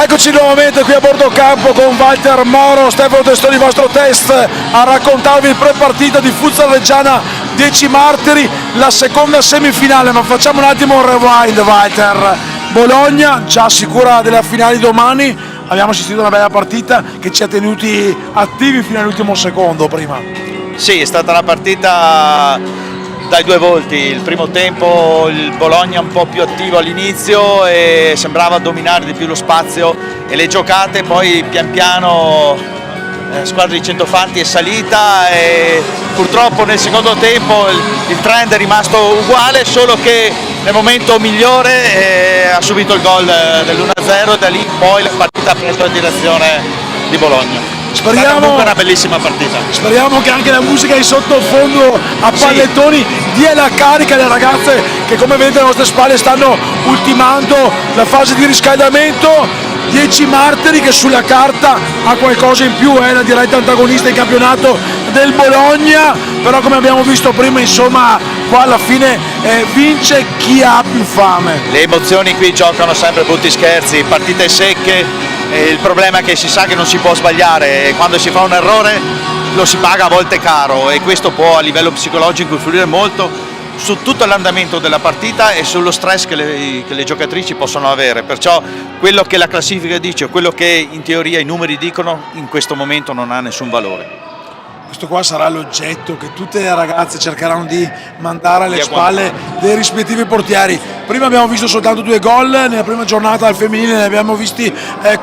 Eccoci nuovamente qui a bordo campo con Walter Moro, Stefano Testoni, vostro test, a raccontarvi il pre-partita di Futsal Reggiana 10 Martiri, la seconda semifinale. Ma facciamo un attimo un rewind, Walter. Bologna già sicura della finale di domani, abbiamo assistito a una bella partita che ci ha tenuti attivi fino all'ultimo secondo prima. Sì, è stata una partita dai due volti. Il primo tempo il Bologna un po' più attivo all'inizio e sembrava dominare di più lo spazio e le giocate, poi pian piano squadra di Centofanti è salita e purtroppo nel secondo tempo il trend è rimasto uguale, solo che nel momento migliore ha subito il gol dell'1-0 e da lì poi la partita ha preso la direzione di Bologna. Speriamo, una bellissima partita. Speriamo che anche la musica in sottofondo a pallettoni dia la carica alle ragazze che, come vedete alle nostre spalle, stanno ultimando la fase di riscaldamento. 10 Martiri che sulla carta ha qualcosa in più, è la diretta antagonista in campionato del Bologna, però come abbiamo visto prima, insomma, qua alla fine vince chi ha più fame. Le emozioni qui giocano sempre brutti scherzi, partite secche. Il problema è che si sa che non si può sbagliare e quando si fa un errore lo si paga a volte caro, e questo può a livello psicologico influire molto su tutto l'andamento della partita e sullo stress che le giocatrici possono avere. Perciò quello che la classifica dice o quello che in teoria i numeri dicono in questo momento non ha nessun valore. Questo qua sarà l'oggetto che tutte le ragazze cercheranno di mandare alle spalle dei rispettivi portieri. Prima abbiamo visto soltanto 2 gol, nella prima giornata al femminile ne abbiamo visti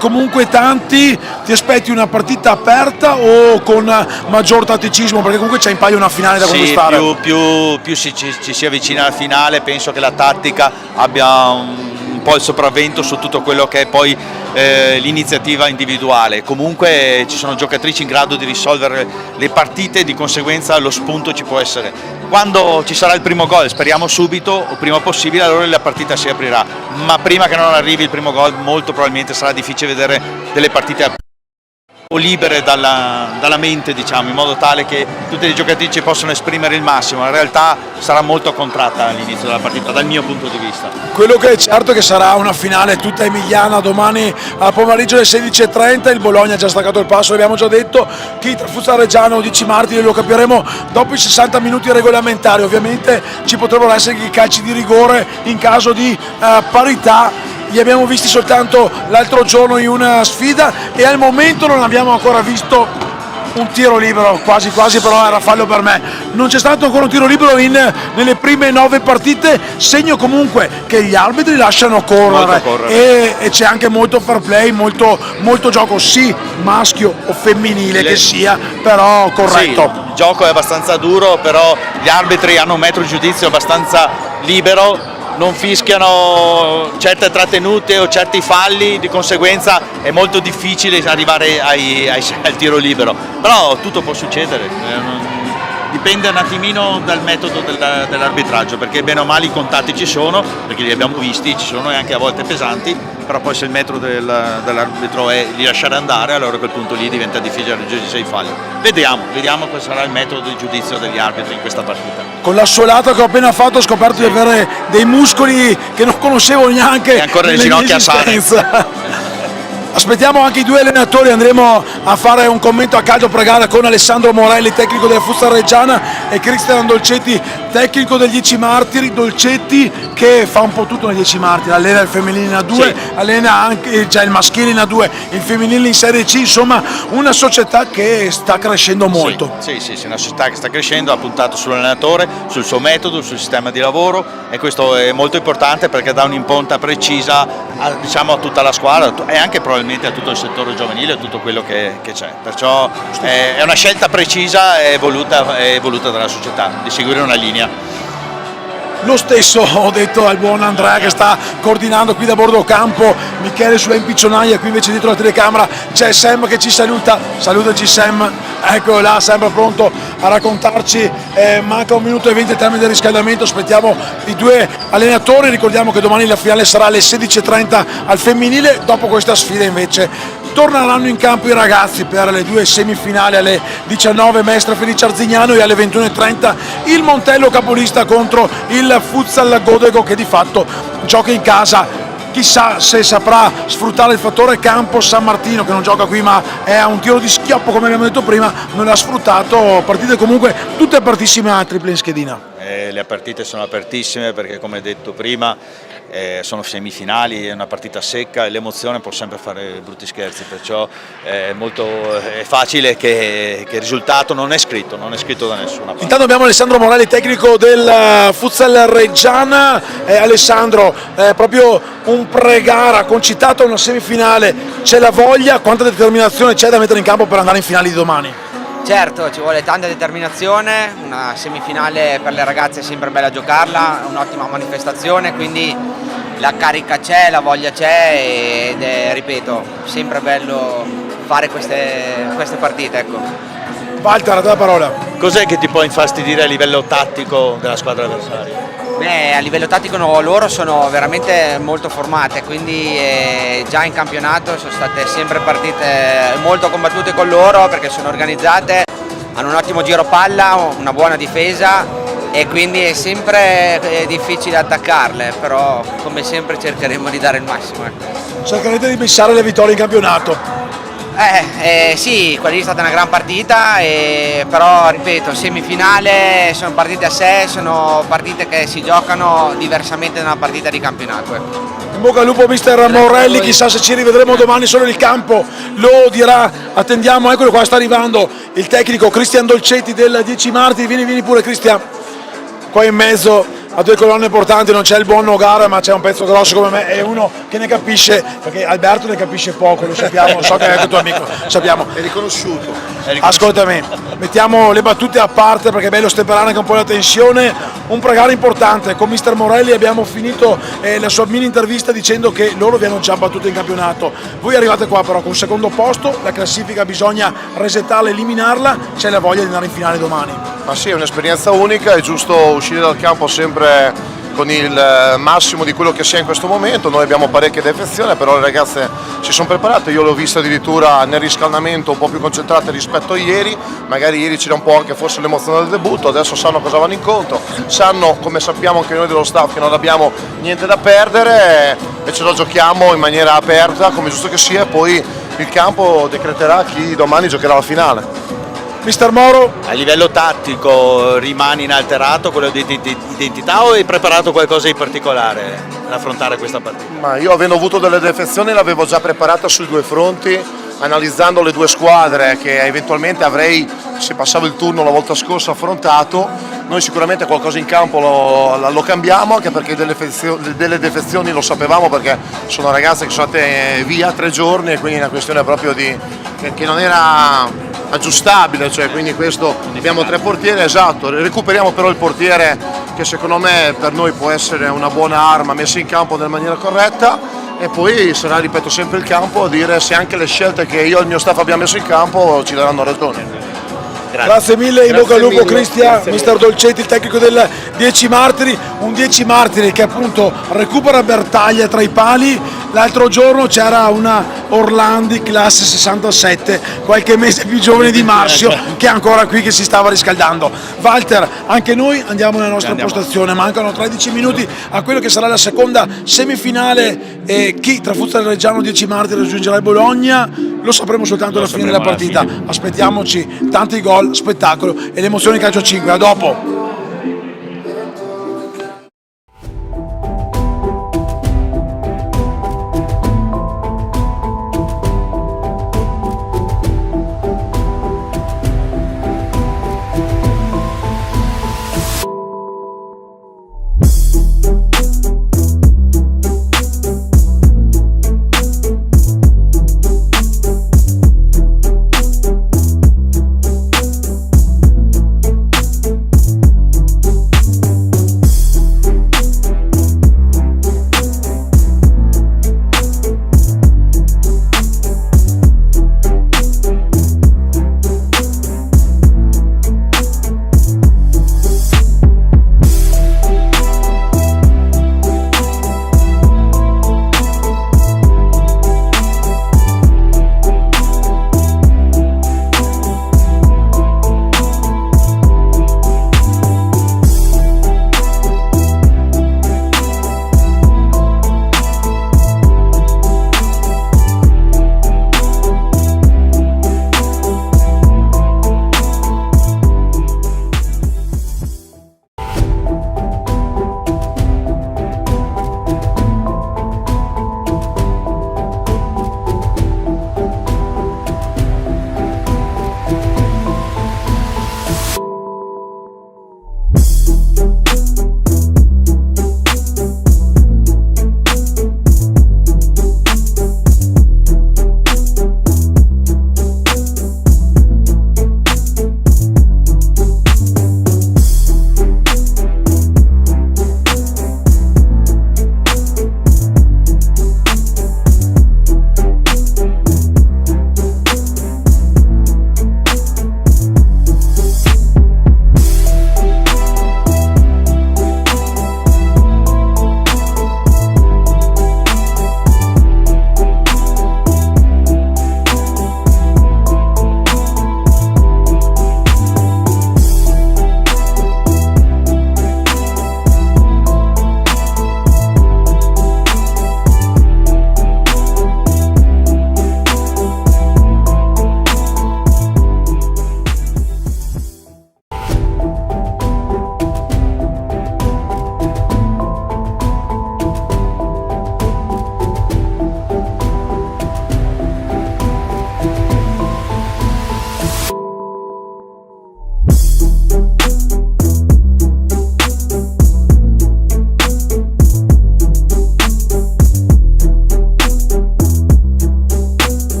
comunque tanti. Ti aspetti una partita aperta o con maggior tatticismo? Perché comunque c'è in palio una finale da conquistare. Più ci si avvicina alla finale, penso che la tattica abbia un po' il sopravvento su tutto quello che è poi l'iniziativa individuale. Comunque ci sono giocatrici in grado di risolvere le partite, di conseguenza lo spunto ci può essere. Quando ci sarà il primo gol, speriamo subito o prima possibile, allora la partita si aprirà, ma prima che non arrivi il primo gol molto probabilmente sarà difficile vedere delle partite o libere dalla mente, diciamo, in modo tale che tutte le giocatrici possano esprimere il massimo. In realtà sarà molto contratta all'inizio della partita dal mio punto di vista. Quello che è certo è che sarà una finale tutta emiliana domani a pomeriggio alle 16:30. Il Bologna ha già staccato il passo, l'abbiamo già detto. Chi tra Futsal Reggiana o 10 Martiri lo capiremo dopo i 60 minuti regolamentari. Ovviamente ci potrebbero essere i calci di rigore in caso di parità. Li abbiamo visti soltanto l'altro giorno in una sfida e al momento non abbiamo ancora visto un tiro libero, quasi però era fallo per me. Non c'è stato ancora un tiro libero nelle prime 9 partite, segno comunque che gli arbitri lasciano correre. E c'è anche molto fair play, molto gioco, sì, maschio o femminile che sia, però corretto. Sì, il gioco è abbastanza duro, però gli arbitri hanno un metro di giudizio abbastanza libero, non fischiano certe trattenute o certi falli, di conseguenza è molto difficile arrivare al tiro libero, però tutto può succedere, dipende un attimino dal metodo dell'arbitraggio, perché bene o male i contatti ci sono, perché li abbiamo visti, ci sono e anche a volte pesanti, però poi se il metodo dell'arbitro è di lasciare andare, allora a quel punto lì diventa difficile reggere i falli. Vediamo qual sarà il metodo di giudizio degli arbitri in questa partita. Con la solata che ho appena fatto ho scoperto di avere dei muscoli che non conoscevo neanche. E ancora le ginocchia sane. Aspettiamo anche i 2 allenatori, andremo a fare un commento a calcio pre-gara con Alessandro Morelli, tecnico della Futsal Reggiana, e Cristian Dolcetti, tecnico degli 10 Martiri. Dolcetti che fa un po' tutto nei 10 Martiri, allena il femminile in A2, sì, allena anche il maschile in A2, il femminile in Serie C, insomma una società che sta crescendo molto. Sì, una società che sta crescendo, ha puntato sull'allenatore, sul suo metodo, sul sistema di lavoro, e questo è molto importante perché dà un'impronta precisa a tutta la squadra e anche probabilmente a tutto il settore giovanile, a tutto quello che c'è. Perciò è una scelta precisa e voluta dalla società di seguire una linea. Lo stesso ho detto al buon Andrea che sta coordinando qui da bordo campo, Michele sulla impiccionaia, qui invece dietro la telecamera c'è Sam che ci salutaci Sam, eccolo là, sempre pronto a raccontarci. Manca 1 minuto e 20 al termine del riscaldamento, aspettiamo i 2 allenatori, ricordiamo che domani la finale sarà alle 16:30 al femminile. Dopo questa sfida invece torneranno in campo i ragazzi per le 2 semifinali, alle 19 Mestre Felice Arzignano e alle 21:30 il Montello capolista contro il Futsal Godego, che di fatto gioca in casa. chissà se saprà sfruttare il fattore campo San Martino, che non gioca qui ma è a un tiro di schioppo come abbiamo detto prima, non l'ha sfruttato. Partite comunque tutte apertissime a Triple in schedina. Le partite sono apertissime perché, come detto prima, sono semifinali, è una partita secca e l'emozione può sempre fare brutti scherzi, perciò è facile che il risultato non è scritto da nessuna parte. Intanto abbiamo Alessandro Morelli, tecnico del Futsal Reggiana. Alessandro, proprio un pre-gara concitato a una semifinale, c'è la voglia, quanta determinazione c'è da mettere in campo per andare in finale di domani? Certo, ci vuole tanta determinazione, una semifinale per le ragazze è sempre bella giocarla, un'ottima manifestazione, quindi la carica c'è, la voglia c'è ed è, ripeto, sempre bello fare queste partite. Ecco. Walter, a te la parola. Cos'è che ti può infastidire a livello tattico della squadra avversaria? Beh, a livello tattico loro sono veramente molto formate, quindi già in campionato sono state sempre partite molto combattute con loro perché sono organizzate, hanno un ottimo giro palla, una buona difesa e quindi è sempre difficile attaccarle, però come sempre cercheremo di dare il massimo. Cercherete di missare le vittorie in campionato? Sì, quella lì è stata una gran partita, però ripeto, semifinale sono partite a sé, sono partite che si giocano diversamente da una partita di campionato. In bocca al lupo mister Morelli, chissà se ci rivedremo domani solo il campo, lo dirà, attendiamo, eccolo qua, sta arrivando il tecnico Cristian Dolcetti del 10 Martiri, vieni pure Cristian, qua in mezzo a due colonne portanti non c'è il buon Nogara ma c'è un pezzo grosso come me e uno che ne capisce, perché Alberto ne capisce poco, lo sappiamo, so che è anche tuo amico, sappiamo. È riconosciuto. Ascoltami, mettiamo le battute a parte perché è bello stemperare anche un po' la tensione. Un pre-gara importante, con mister Morelli abbiamo finito la sua mini intervista dicendo che loro vi hanno già battuto in campionato, voi arrivate qua però con secondo posto, la classifica bisogna resettarla, eliminarla, c'è la voglia di andare in finale domani. Ma sì, è un'esperienza unica, è giusto uscire dal campo sempre con il massimo di quello che si è in questo momento. Noi abbiamo parecchie defezioni, però le ragazze si sono preparate, io le ho viste addirittura nel riscaldamento un po' più concentrate rispetto a ieri, magari ieri c'era un po' anche forse l'emozione del debutto, adesso sanno cosa vanno incontro, sanno, come sappiamo anche noi dello staff, che non abbiamo niente da perdere e ce lo giochiamo in maniera aperta come giusto che sia, e poi il campo decreterà chi domani giocherà la finale. Mister Moro? A livello tattico rimani inalterato, quello di identità, o hai preparato qualcosa di particolare per affrontare questa partita? Ma io, avendo avuto delle defezioni, l'avevo già preparata sui due fronti, analizzando le due squadre che eventualmente avrei, se passavo il turno la volta scorsa, affrontato. Noi sicuramente qualcosa in campo lo cambiamo, anche perché delle defezioni lo sapevamo, perché sono ragazze che sono andate via 3 giorni e quindi è una questione proprio che non era aggiustabile, cioè, quindi questo, abbiamo 3 portieri, esatto, recuperiamo però il portiere che secondo me per noi può essere una buona arma messa in campo nella maniera corretta, e poi sarà, ripeto, sempre il campo a dire se anche le scelte che io e il mio staff abbiamo messo in campo ci daranno ragione. Grazie mille, in bocca al lupo Cristian, mister Dolcetti, il tecnico del 10 Martiri, un 10 Martiri che appunto recupera Bertaglia tra i pali. L'altro giorno c'era una Orlandi classe 67, qualche mese più giovane di Marzio, che è ancora qui, che si stava riscaldando. Walter, anche noi andiamo nella nostra postazione, mancano 13 minuti a quello che sarà la seconda semifinale, e chi tra Futsal Reggiano 10 Martiri raggiungerà il Bologna lo sapremo soltanto alla fine della partita. Aspettiamoci tanti gol, spettacolo e l'emozione di calcio 5. A dopo.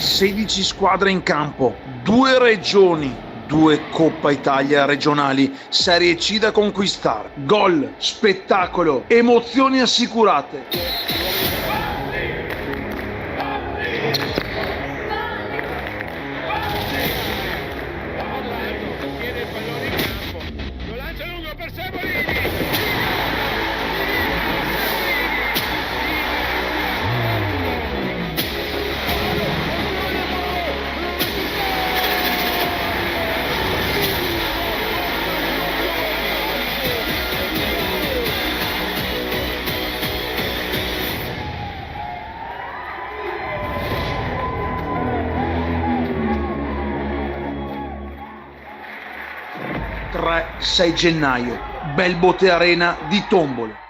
16 squadre in campo, 2 regioni, 2 Coppa Italia regionali, Serie C da conquistare, gol, spettacolo, emozioni assicurate. (3-6 gennaio), Belbote Arena di Tombolo.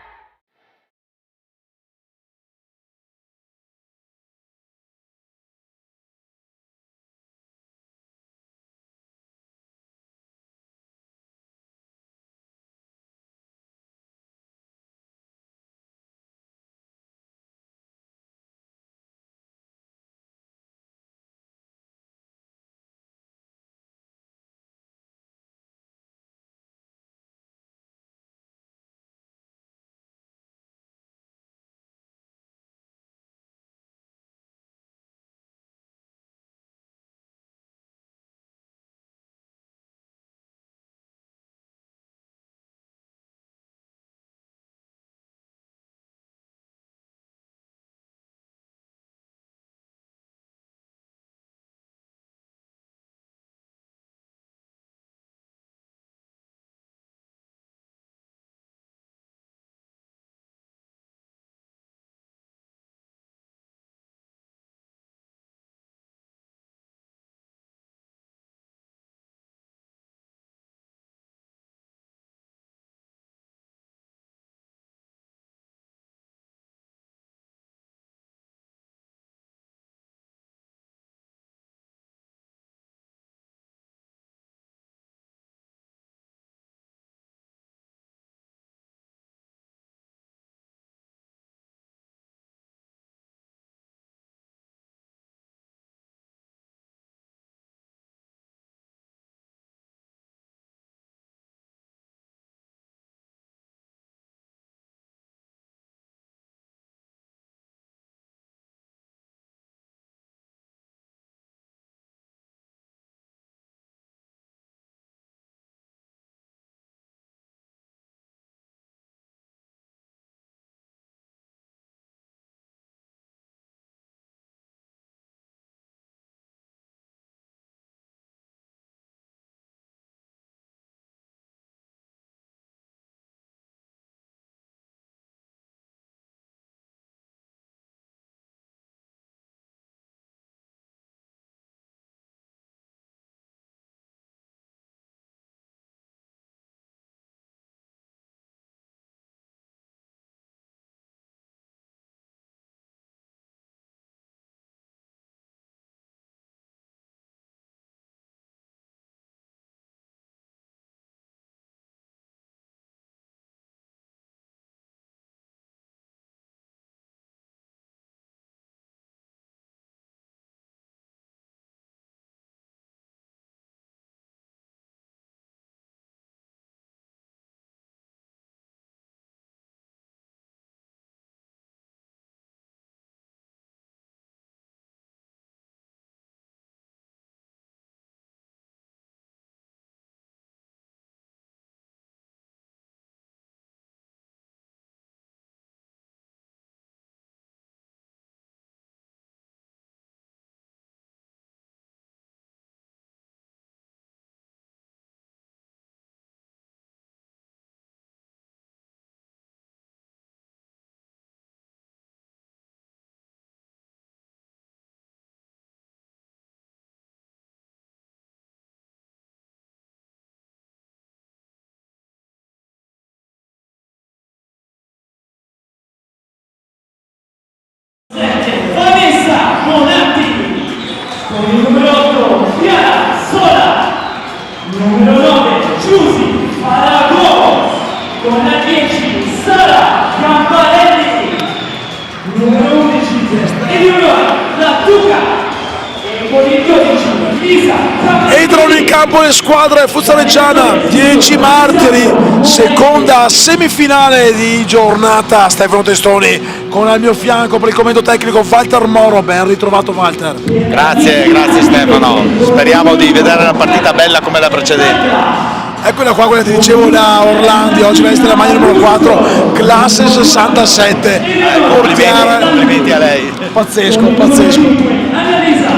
campo le squadre Fuzzaleggiana, 10 Martiri, seconda semifinale di giornata. Stefano Testoni con al mio fianco per il commento tecnico Walter Moro. Ben ritrovato Walter. Grazie Stefano, speriamo di vedere una partita bella come la precedente. Eccola qua, quella che ti dicevo, la Orlandi, oggi veste la maglia numero 4, classe 67. Complimenti a lei. Pazzesco.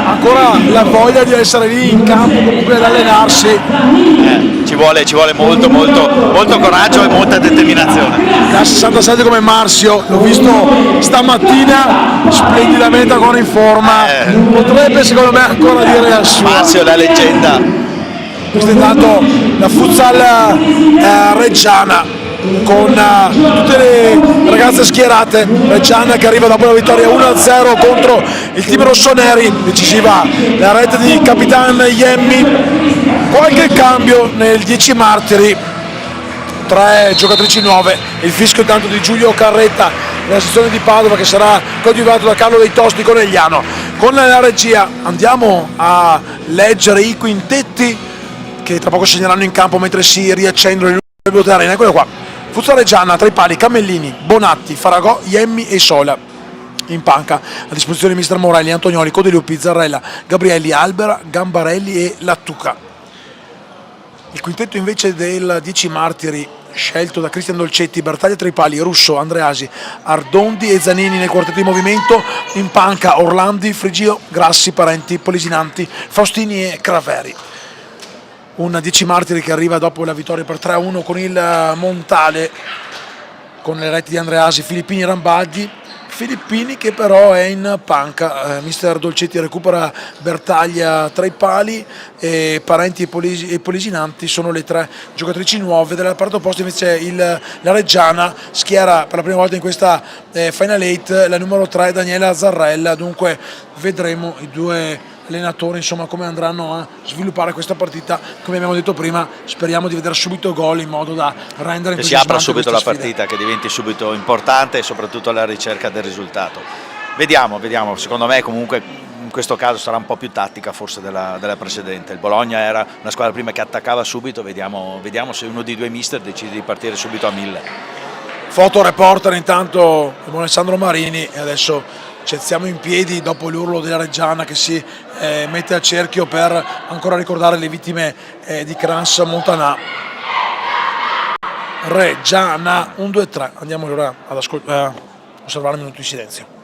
Ancora la voglia di essere lì in campo, comunque ad allenarsi. Ci vuole molto coraggio e molta determinazione. La 67 come Marzio, l'ho visto stamattina splendidamente ancora in forma. Potrebbe secondo me ancora dire la sua. Marzio, la leggenda. Questo è intanto la futsal reggiana con tutte le ragazze schierate. Reggiana che arriva dopo la vittoria 1-0 contro il team rossoneri, decisiva la rete di Capitan Iemmi. Qualche cambio nel 10 Martiri, 3 giocatrici nuove, il fischio intanto di Giulio Carretta nella sezione di Padova che sarà coadiuvato da Carlo Dei Tosti Conegliano. Con la regia andiamo a leggere i quintetti che tra poco segneranno in campo mentre si riaccendono il nuovo terreno. Eccolo qua, Fuzzaleggiana tra i pali Camellini, Bonatti, Faragò, Iemmi e Sola. In panca a disposizione di mister Morelli, Antonioli, Codelio, Pizzarella, Gabrielli, Albera, Gambarelli e Lattuca. Il quintetto invece del 10 Martiri scelto da Cristian Dolcetti: Bertaglia tra i pali, Russo, Andreasi, Ardondi e Zanini nel quartetto di movimento. In panca Orlandi, Frigio, Grassi, Parenti, Polisinanti, Faustini e Craveri. Un 10 Martiri che arriva dopo la vittoria per 3-1 con il Montale, con le reti di Andreasi, Filippini e Rambaldi. Filippini che però è in panca, mister Dolcetti recupera Bertaglia tra i pali e Parenti e Polisinanti sono le 3 giocatrici nuove. Dalla parte opposta invece la Reggiana schiera per la prima volta in questa Final 8 la numero 3 Daniela Zarrella. Dunque vedremo i due allenatori insomma come andranno a sviluppare questa partita. Come abbiamo detto prima, speriamo di vedere subito gol in modo da rendere che si apra subito la sfida. partita, che diventi subito importante e soprattutto alla ricerca del risultato. Vediamo, secondo me comunque in questo caso sarà un po' più tattica forse della precedente. Il Bologna era una squadra prima che attaccava subito, vediamo se uno dei due mister decide di partire subito a 1000. Fotoreporter intanto il buon Alessandro Marini, e adesso ci alziamo in piedi dopo l'urlo della Reggiana che si mette al cerchio per ancora ricordare le vittime di Crans Montanà. Reggiana 1, 2, 3. Andiamo allora ad osservare un minuto di silenzio.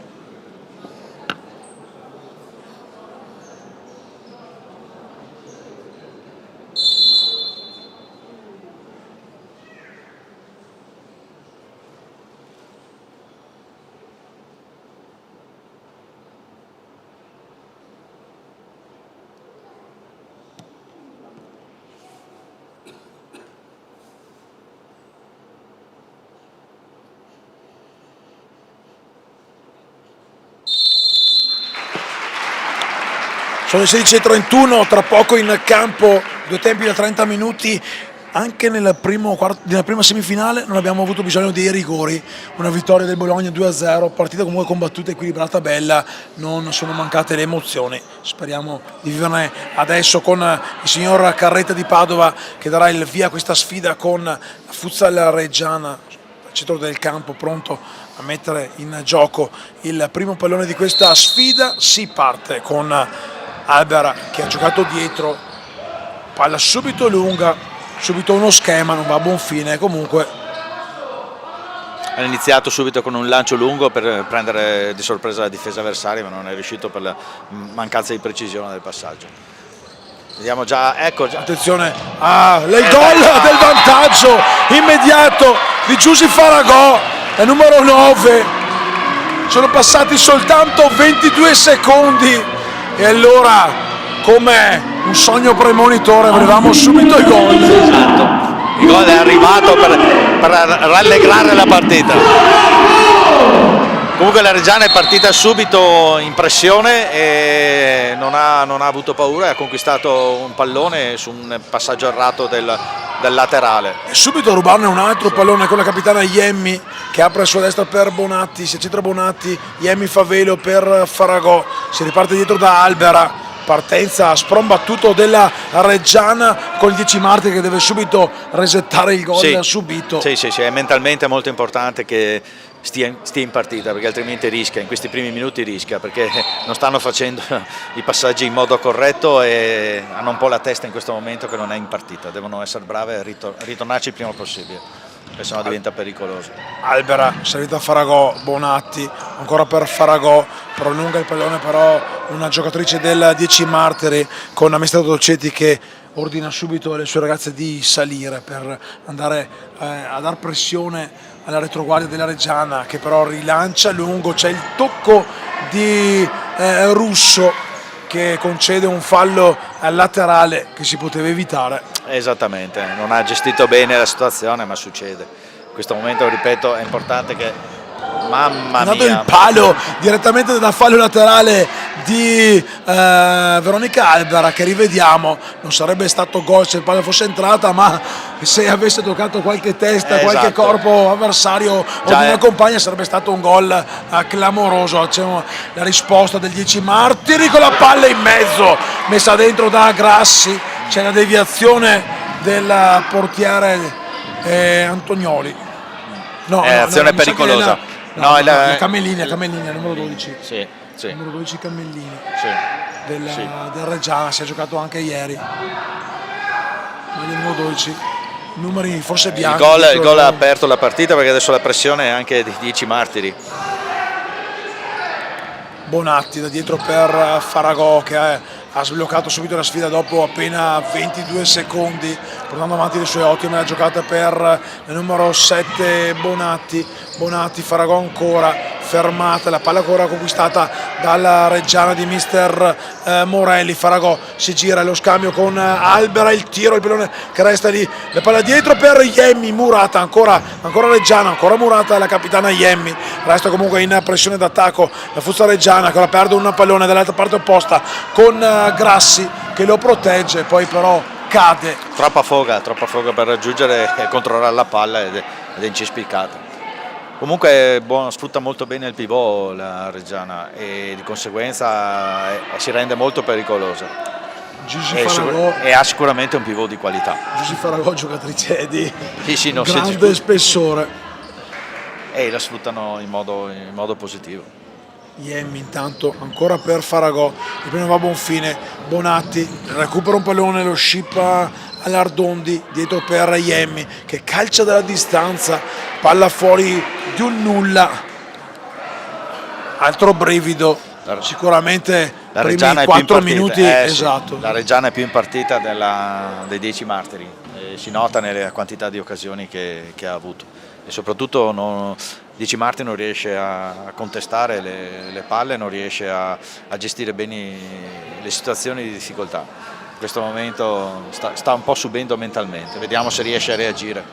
Sono le 16:31, tra poco in campo, due tempi da 30 minuti. Anche nella prima semifinale non abbiamo avuto bisogno dei rigori, una vittoria del Bologna 2-0, partita comunque combattuta, equilibrata, bella, non sono mancate le emozioni. Speriamo di viverne adesso con il signor Carretta di Padova che darà il via a questa sfida con la Futsal Reggiana al centro del campo, pronto a mettere in gioco il primo pallone di questa sfida. Si parte con Albera che ha giocato dietro, palla subito lunga, subito uno schema, non va a buon fine. Comunque ha iniziato subito con un lancio lungo per prendere di sorpresa la difesa avversaria, ma non è riuscito per la mancanza di precisione del passaggio. Vediamo già, ecco già. Attenzione, il gol del vantaggio immediato di Giusy Faragò, la numero 9. Sono passati soltanto 22 secondi e allora, come un sogno premonitore, volevamo subito il gol. Esatto, il gol è arrivato per rallegrare la partita. Comunque la Reggiana è partita subito in pressione e non ha avuto paura e ha conquistato un pallone su un passaggio errato del laterale. E subito a rubarne un altro pallone con la capitana Iemmi che apre a sua destra per Bonatti, si accentra Bonatti, Iemmi fa velo per Faragò, si riparte dietro da Albera, partenza sprombattuto della Reggiana con il 10 Martiri che deve subito resettare il gol subito. Sì, è mentalmente molto importante che stia in partita, perché altrimenti rischia, in questi primi minuti rischia, perché non stanno facendo i passaggi in modo corretto e hanno un po' la testa in questo momento che non è in partita, devono essere brave a ritornarci il prima possibile, perché sennò diventa pericoloso. Albera, salita a Faragò, Bonatti, ancora per Faragò, prolunga il pallone però una giocatrice del 10 Martiri con amministratore Dolcetti che ordina subito alle sue ragazze di salire per andare a dar pressione alla retroguardia della Reggiana, che però rilancia lungo. C'è il tocco di Russo che concede un fallo al laterale che si poteva evitare. Esattamente, non ha gestito bene la situazione, ma succede. In questo momento, ripeto, è importante che... Mamma mia! Il palo direttamente dal fallo laterale di Veronica Albera, che rivediamo, non sarebbe stato gol se il palo fosse entrata, ma se avesse toccato qualche testa, qualche corpo avversario o di una compagna sarebbe stato un gol clamoroso. C'è la risposta del 10 Martiri con la palla in mezzo, messa dentro da Grassi, c'è la deviazione del portiere Antonioli. Azione pericolosa. La Camellini, numero 12. Sì. Numero 12 Camellini. Del Reggiana, si è giocato anche ieri. Numero 12. Numeri forse bianchi. Il gol ha aperto la partita, perché adesso la pressione è anche di 10 Martiri. Bonatti da dietro per Faragò, che ha sbloccato subito la sfida dopo appena 22 secondi, portando avanti le sue ottime la giocata per il numero 7 Bonatti, Faragò ancora, fermata, la palla ancora conquistata dalla Reggiana di mister Morelli. Faragò si gira, lo scambio con Albera, il tiro, il pallone che resta lì, la palla dietro per Iemmi, Murata, ancora Reggiana, ancora Murata, la capitana Iemmi, resta comunque in pressione d'attacco la Futsal Reggiana, che ora perde un pallone dall'altra parte opposta con Grassi che lo protegge, poi però cade. Troppa foga per raggiungere e controllare la palla ed è incespicata. Comunque sfrutta molto bene il pivot la Reggiana e di conseguenza si rende molto pericolosa. E ha sicuramente un pivot di qualità. Giusy Faragò, giocatrice di grande spessore. E la sfruttano in modo positivo. Iemmi intanto ancora per Faragò, il primo va a buon fine, Bonatti recupera un pallone, lo scippa all'Ardondi, dietro per Iemmi che calcia dalla distanza, palla fuori di un nulla, altro brivido, sicuramente la Reggiana primi 4 minuti. Esatto. La Reggiana è più in partita dei 10 Martiri, si nota nelle quantità di occasioni che ha avuto e soprattutto 10 Martiri non riesce a contestare le palle, non riesce a gestire bene le situazioni di difficoltà. In questo momento sta un po' subendo mentalmente, vediamo se riesce a reagire.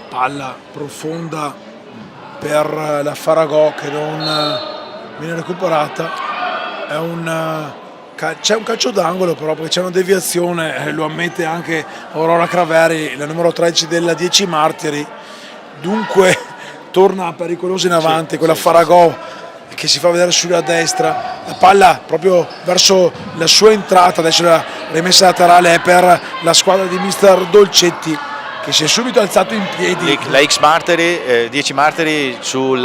Palla profonda per la Faragò che non viene recuperata, c'è un calcio d'angolo però, perché c'è una deviazione, lo ammette anche Aurora Craveri, la numero 13 della 10 Martiri, dunque torna pericolosa in avanti, quella Faragò che si fa vedere sulla destra, la palla proprio verso la sua entrata, adesso la rimessa laterale è per la squadra di mister Dolcetti, che si è subito alzato in piedi. La X Martiri, 10 Martiri sul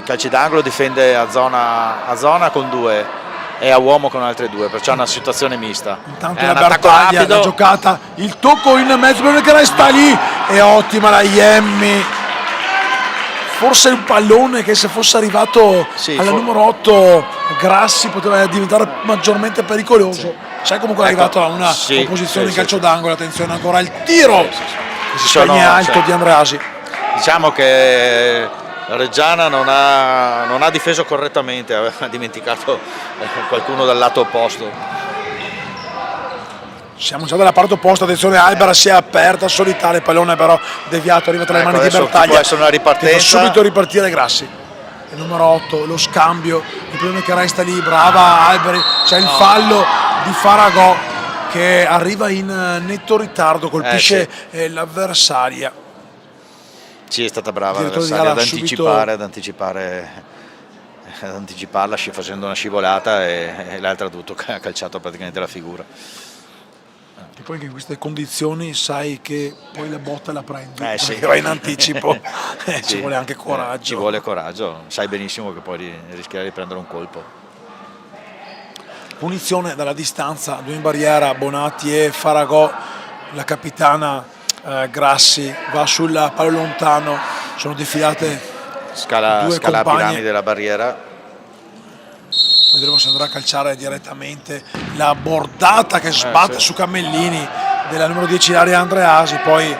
calcio d'angolo difende a zona con 2 e a uomo con altre 2, perciò è una situazione mista. Intanto la Bertaglia, la giocata, il tocco in mezzo che resta lì, è ottima la Iemmi. Forse un pallone che se fosse arrivato alla numero 8 Grassi poteva diventare maggiormente pericoloso. C'è comunque arrivato a una opposizione in calcio d'angolo, attenzione ancora il tiro che si spegne alto di Andreasi. Diciamo che la Reggiana non ha difeso correttamente, aveva dimenticato qualcuno dal lato opposto. Siamo già dalla parte opposta, attenzione, Albera si è aperta, solitaria, il pallone però deviato, arriva tra le mani di Bertaglia. Può essere una ripartenza. Deve subito ripartire Grassi. Il numero 8, lo scambio, il pallone che resta lì, brava Alberi, c'è il fallo di Faragò che arriva in netto ritardo, colpisce l'avversaria. Sì, è stata brava l'avversaria ad anticipare ad anticiparla facendo una scivolata e l'altro ha dovuto calciato praticamente la figura. E poi che in queste condizioni sai che poi la botta la prendi, Sì. perché va in anticipo, ci Sì. vuole anche coraggio. Ci vuole coraggio, sai benissimo che poi rischierai di prendere un colpo. Punizione dalla distanza, due in barriera, Bonatti e Faragò, la capitana Grassi va sul palo lontano, sono defilate Scala due la compagne. piramide della barriera. Vedremo se andrà a calciare direttamente la bordata che sbatte sì. su Cammellini della numero 10 Ilaria Andreasi, poi il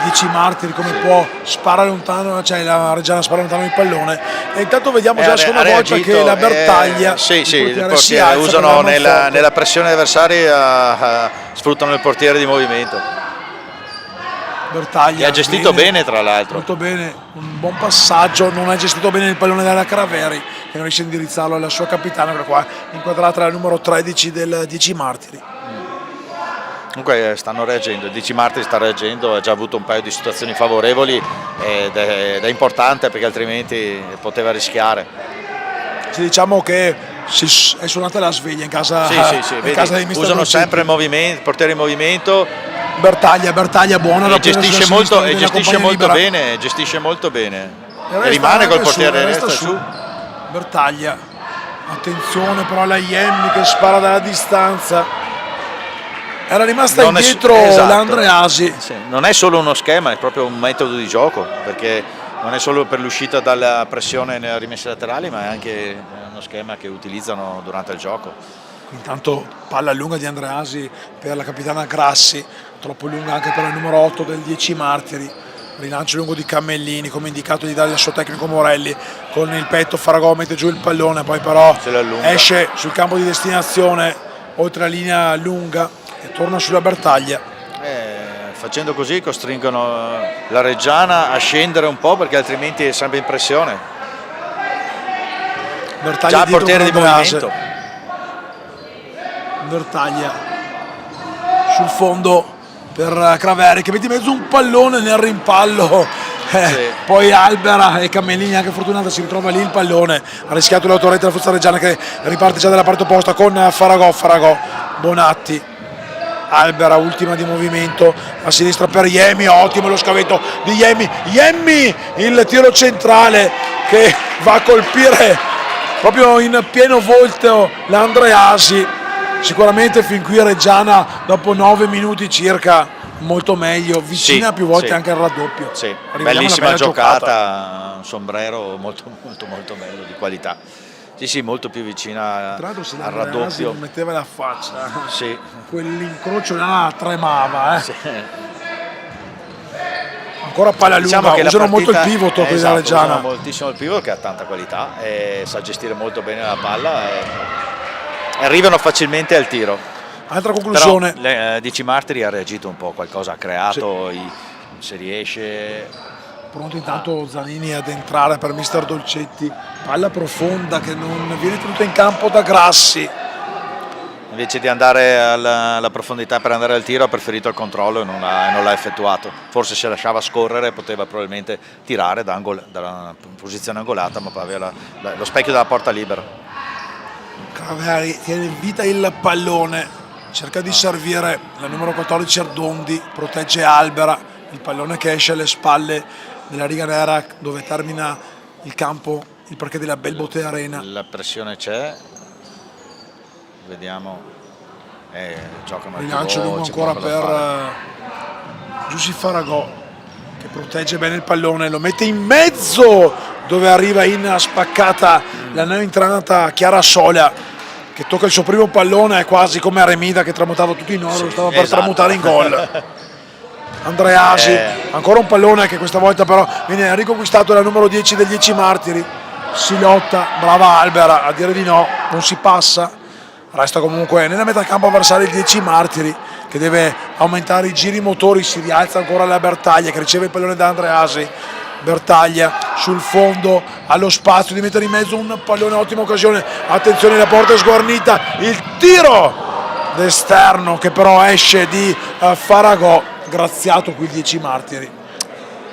10 Martiri come può spara lontano, cioè la Reggiana spara lontano il pallone e intanto vediamo già la seconda volta che la Bertaglia sì, il si portiere alza usano per la Manforte. nella pressione avversari sfruttano il portiere di movimento. Bertaglia Che ha gestito bene, tra l'altro. molto bene, un buon passaggio, non ha gestito bene il pallone della Craveri che non riesce a indirizzarlo alla sua capitana, quella qua inquadrata la numero 13 del 10 Martiri. Comunque stanno reagendo, il 10 Martiri sta reagendo, ha già avuto un paio di situazioni favorevoli ed è importante perché altrimenti poteva rischiare. Ci diciamo che è suonata la sveglia in casa, Sì, in vedi, casa di Mister usano Dolcetti. sempre il portiere in movimento Bertaglia buona e da prendere gestisce sulla molto, sinistra e della gestisce compagnia molto libera. bene, gestisce molto bene. E E rimane col portiere, resta resta su. Bertaglia, attenzione però alla Iemmi che spara dalla distanza, era rimasta Non è- indietro esatto. l'Andreasi. Sì, non è solo uno schema, è proprio un metodo di gioco, perché non è solo per l'uscita dalla pressione nelle rimesse laterali, ma è anche uno schema che utilizzano durante il gioco. Intanto palla lunga di Andreasi per la capitana Grassi, troppo lunga anche per il numero 8 del 10 Martiri, rilancio lungo di Cammellini come indicato di dare al suo tecnico Morelli, con il petto Faragò mette giù il pallone, poi però Se lo allunga. esce sul campo di destinazione oltre la linea lunga e torna sulla Bertaglia. Facendo così costringono la Reggiana a scendere un po' perché altrimenti è sempre in pressione. Bertaglia Già il dietro portiere di con Andreasi. movimento. Bertaglia sul fondo per Craveri che mette in mezzo un pallone nel rimpallo. Poi Albera e Cammellini, anche fortunata, si ritrova lì il pallone, ha rischiato l'autoretta della Futsal Reggiana che riparte già dalla parte opposta con Faragò, Bonatti, Albera ultima di movimento a sinistra per Iemmi, ottimo lo scavetto di Iemmi, il tiro centrale che va a colpire proprio in pieno volto l'Andreasi. Sicuramente fin qui Reggiana dopo 9 minuti circa molto meglio, vicina Sì, più volte sì. anche al raddoppio. Sì, Rivediamo una bellissima bella giocata, un sombrero molto bello, di qualità. Sì, molto più vicina Tra l'altro se al l'Andreasi raddoppio. non metteva la faccia, Sì. quell'incrocio là tremava. Ancora palla lunga, Diciamo che la usano molto il partita- pivot della esatto, Reggiana. usano moltissimo il pivot che ha tanta qualità e sa gestire molto bene la palla e arrivano facilmente al tiro. Altra Però conclusione, 10 Martiri ha reagito un po', qualcosa ha creato, se riesce. pronto intanto Zanini ad entrare per Mister Dolcetti, palla profonda che non viene tenuta in campo da Grassi. Invece di andare alla profondità per andare al tiro ha preferito il controllo e non l'ha effettuato. Forse se lasciava scorrere poteva probabilmente tirare dalla posizione angolata, ma aveva lo specchio della porta libera. Craveri tiene in vita il pallone, cerca di servire la numero 14 Ardondi, protegge Albera, il pallone che esce alle spalle della riga nera dove termina il campo, il parquet della Belbote Arena. La pressione c'è, vediamo, giocano al Rilancio pivot, lungo c'è ancora poco da fare. per Giussi Faragò che protegge bene il pallone, lo mette in mezzo dove arriva in spaccata la neoentrata Chiara Solia che tocca il suo primo pallone, è quasi come Aremida che tramutava tutto in oro, Sì, lo stava per esatto. tramutare in gol. Andreasi, ancora un pallone che questa volta però viene riconquistato dal numero 10 del 10 Martiri, si lotta, brava Albera a dire di no, non si passa, resta comunque nella metà campo avversario il 10 Martiri che deve aumentare i giri motori, si rialza ancora la Bertaglia che riceve il pallone da Andreasi, Bertaglia sul fondo allo spazio di mettere in mezzo un pallone, ottima occasione, attenzione la porta è sguarnita, il tiro d'esterno che però esce di Faragò, graziato qui il 10 Martiri.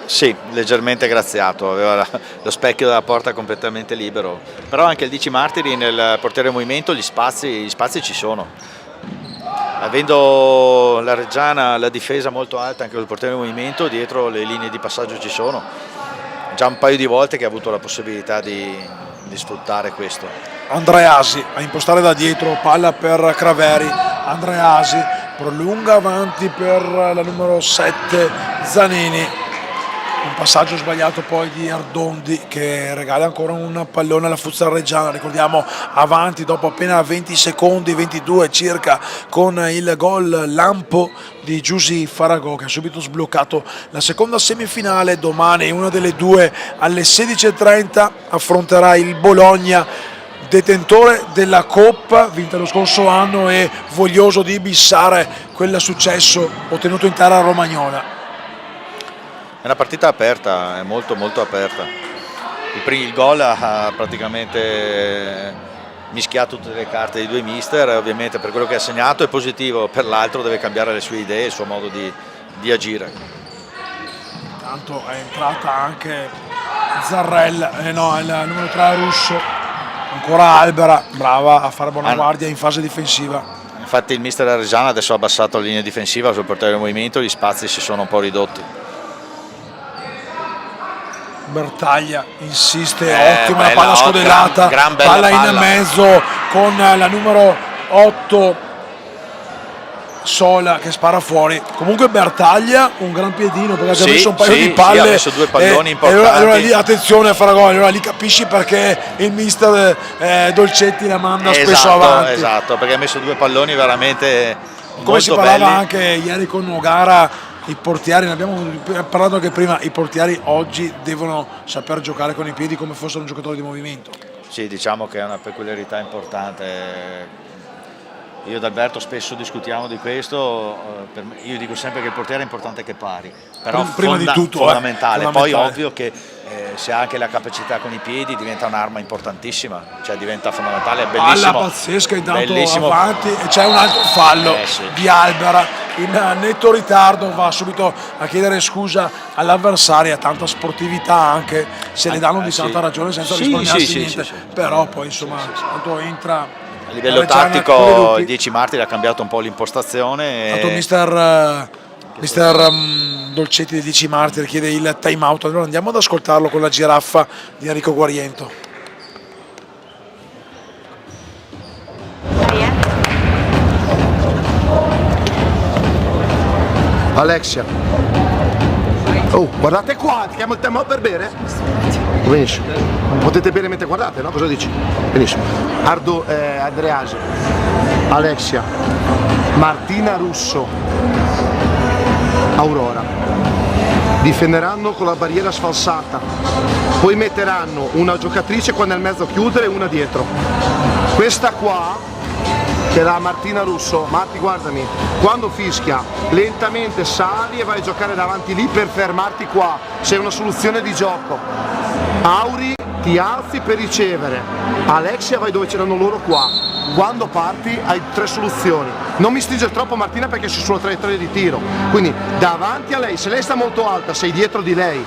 Sì, leggermente graziato, aveva lo specchio della porta completamente libero, però anche il Dici Martiri nel portiere in movimento gli spazi ci sono. Avendo la Reggiana la difesa molto alta anche col portiere in movimento, dietro le linee di passaggio ci sono. Già un paio di volte che ha avuto la possibilità di sfruttare questo. Andreasi a impostare da dietro, palla per Craveri, Andreasi prolunga avanti per la numero 7 Zanini. Un passaggio sbagliato poi di Ardondi che regala ancora un pallone alla Futsal Reggiana, ricordiamo avanti dopo appena 20 secondi, 22 circa, con il gol lampo di Giusy Faragò che ha subito sbloccato la seconda semifinale. Domani una delle due alle 16:30 affronterà il Bologna, detentore della Coppa vinta lo scorso anno e voglioso di bissare quel successo ottenuto in terra romagnola. È una partita aperta, è molto molto aperta. Il gol ha praticamente mischiato tutte le carte dei due mister, ovviamente per quello che ha segnato è positivo, per l'altro deve cambiare le sue idee, il suo modo di agire. Intanto è entrata anche Zarrella, no, il numero 3 Russo, ancora Albera, brava a fare buona guardia in fase difensiva. Infatti il mister Reggiana adesso ha abbassato la linea difensiva sul portiere del movimento, gli spazi si sono un po' ridotti. Bertaglia insiste, ottima la bella, palla scodellata, gran bella palla palla in mezzo con la numero 8 Sola che spara fuori. Comunque Bertaglia un gran piedino perché ha già messo un paio di palle, ha messo due palloni importanti. Allora lì attenzione a Faragò, allora lì capisci perché il mister Dolcetti la manda spesso avanti. Esatto, perché ha messo due palloni veramente come molto si parlava belli. anche ieri con Nogara, i portieri, ne abbiamo parlato anche prima, i portieri oggi devono saper giocare con i piedi come fossero un giocatore di movimento. Sì, diciamo che è una peculiarità importante. Io ed Alberto spesso discutiamo di questo, io dico sempre che il portiere è importante che pari, però prima di tutto, fondamentale. Poi ovvio che se ha anche la capacità con i piedi diventa un'arma importantissima, cioè diventa fondamentale, è bellissimo. Palla pazzesca intanto bellissimo. Avanti e c'è un altro fallo Sì. di Albera in netto ritardo, va subito a chiedere scusa all'avversaria, tanta sportività anche, se ne danno di santa ragione senza risparmiarsi niente, però poi insomma quando entra a livello tattico il 10 Martiri ha cambiato un po' l'impostazione. Tanto mister Dolcetti di 10 Martiri chiede il time out, allora andiamo ad ascoltarlo con la giraffa di Enrico Guariento. Alexia. Oh, guardate qua, ti chiamo il time out per bere? Benissimo. Potete bere mentre guardate, no? Cosa dici? Benissimo. Andreasi, Alexia, Martina Russo, Aurora. Difenderanno con la barriera sfalsata. Poi metteranno una giocatrice qua nel mezzo a chiudere e una dietro. Questa qua che è la Martina Russo, Marti guardami, quando fischia lentamente sali e vai a giocare davanti lì per fermarti qua, c'è una soluzione di gioco. Auri ti alzi per ricevere, Alexia vai dove c'erano loro qua, quando parti hai tre soluzioni, non mi stringere troppo Martina perché sei sulla traiettoria di tiro, quindi davanti a lei, se lei sta molto alta sei dietro di lei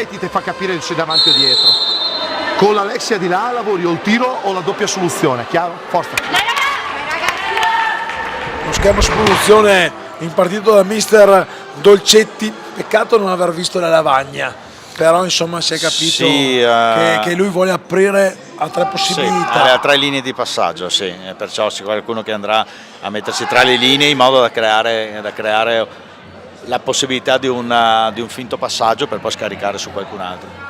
ti fa capire se sei davanti o dietro, con l'Alexia di là lavori o il tiro o la doppia soluzione, chiaro? Forza! Lo schema su produzione impartito da mister Dolcetti, peccato non aver visto la lavagna, però insomma si è capito che lui vuole aprire a tre possibilità. Sì, a tre linee di passaggio, sì, e perciò c'è qualcuno che andrà a mettersi tra le linee in modo da creare la possibilità di un finto passaggio per poi scaricare su qualcun altro.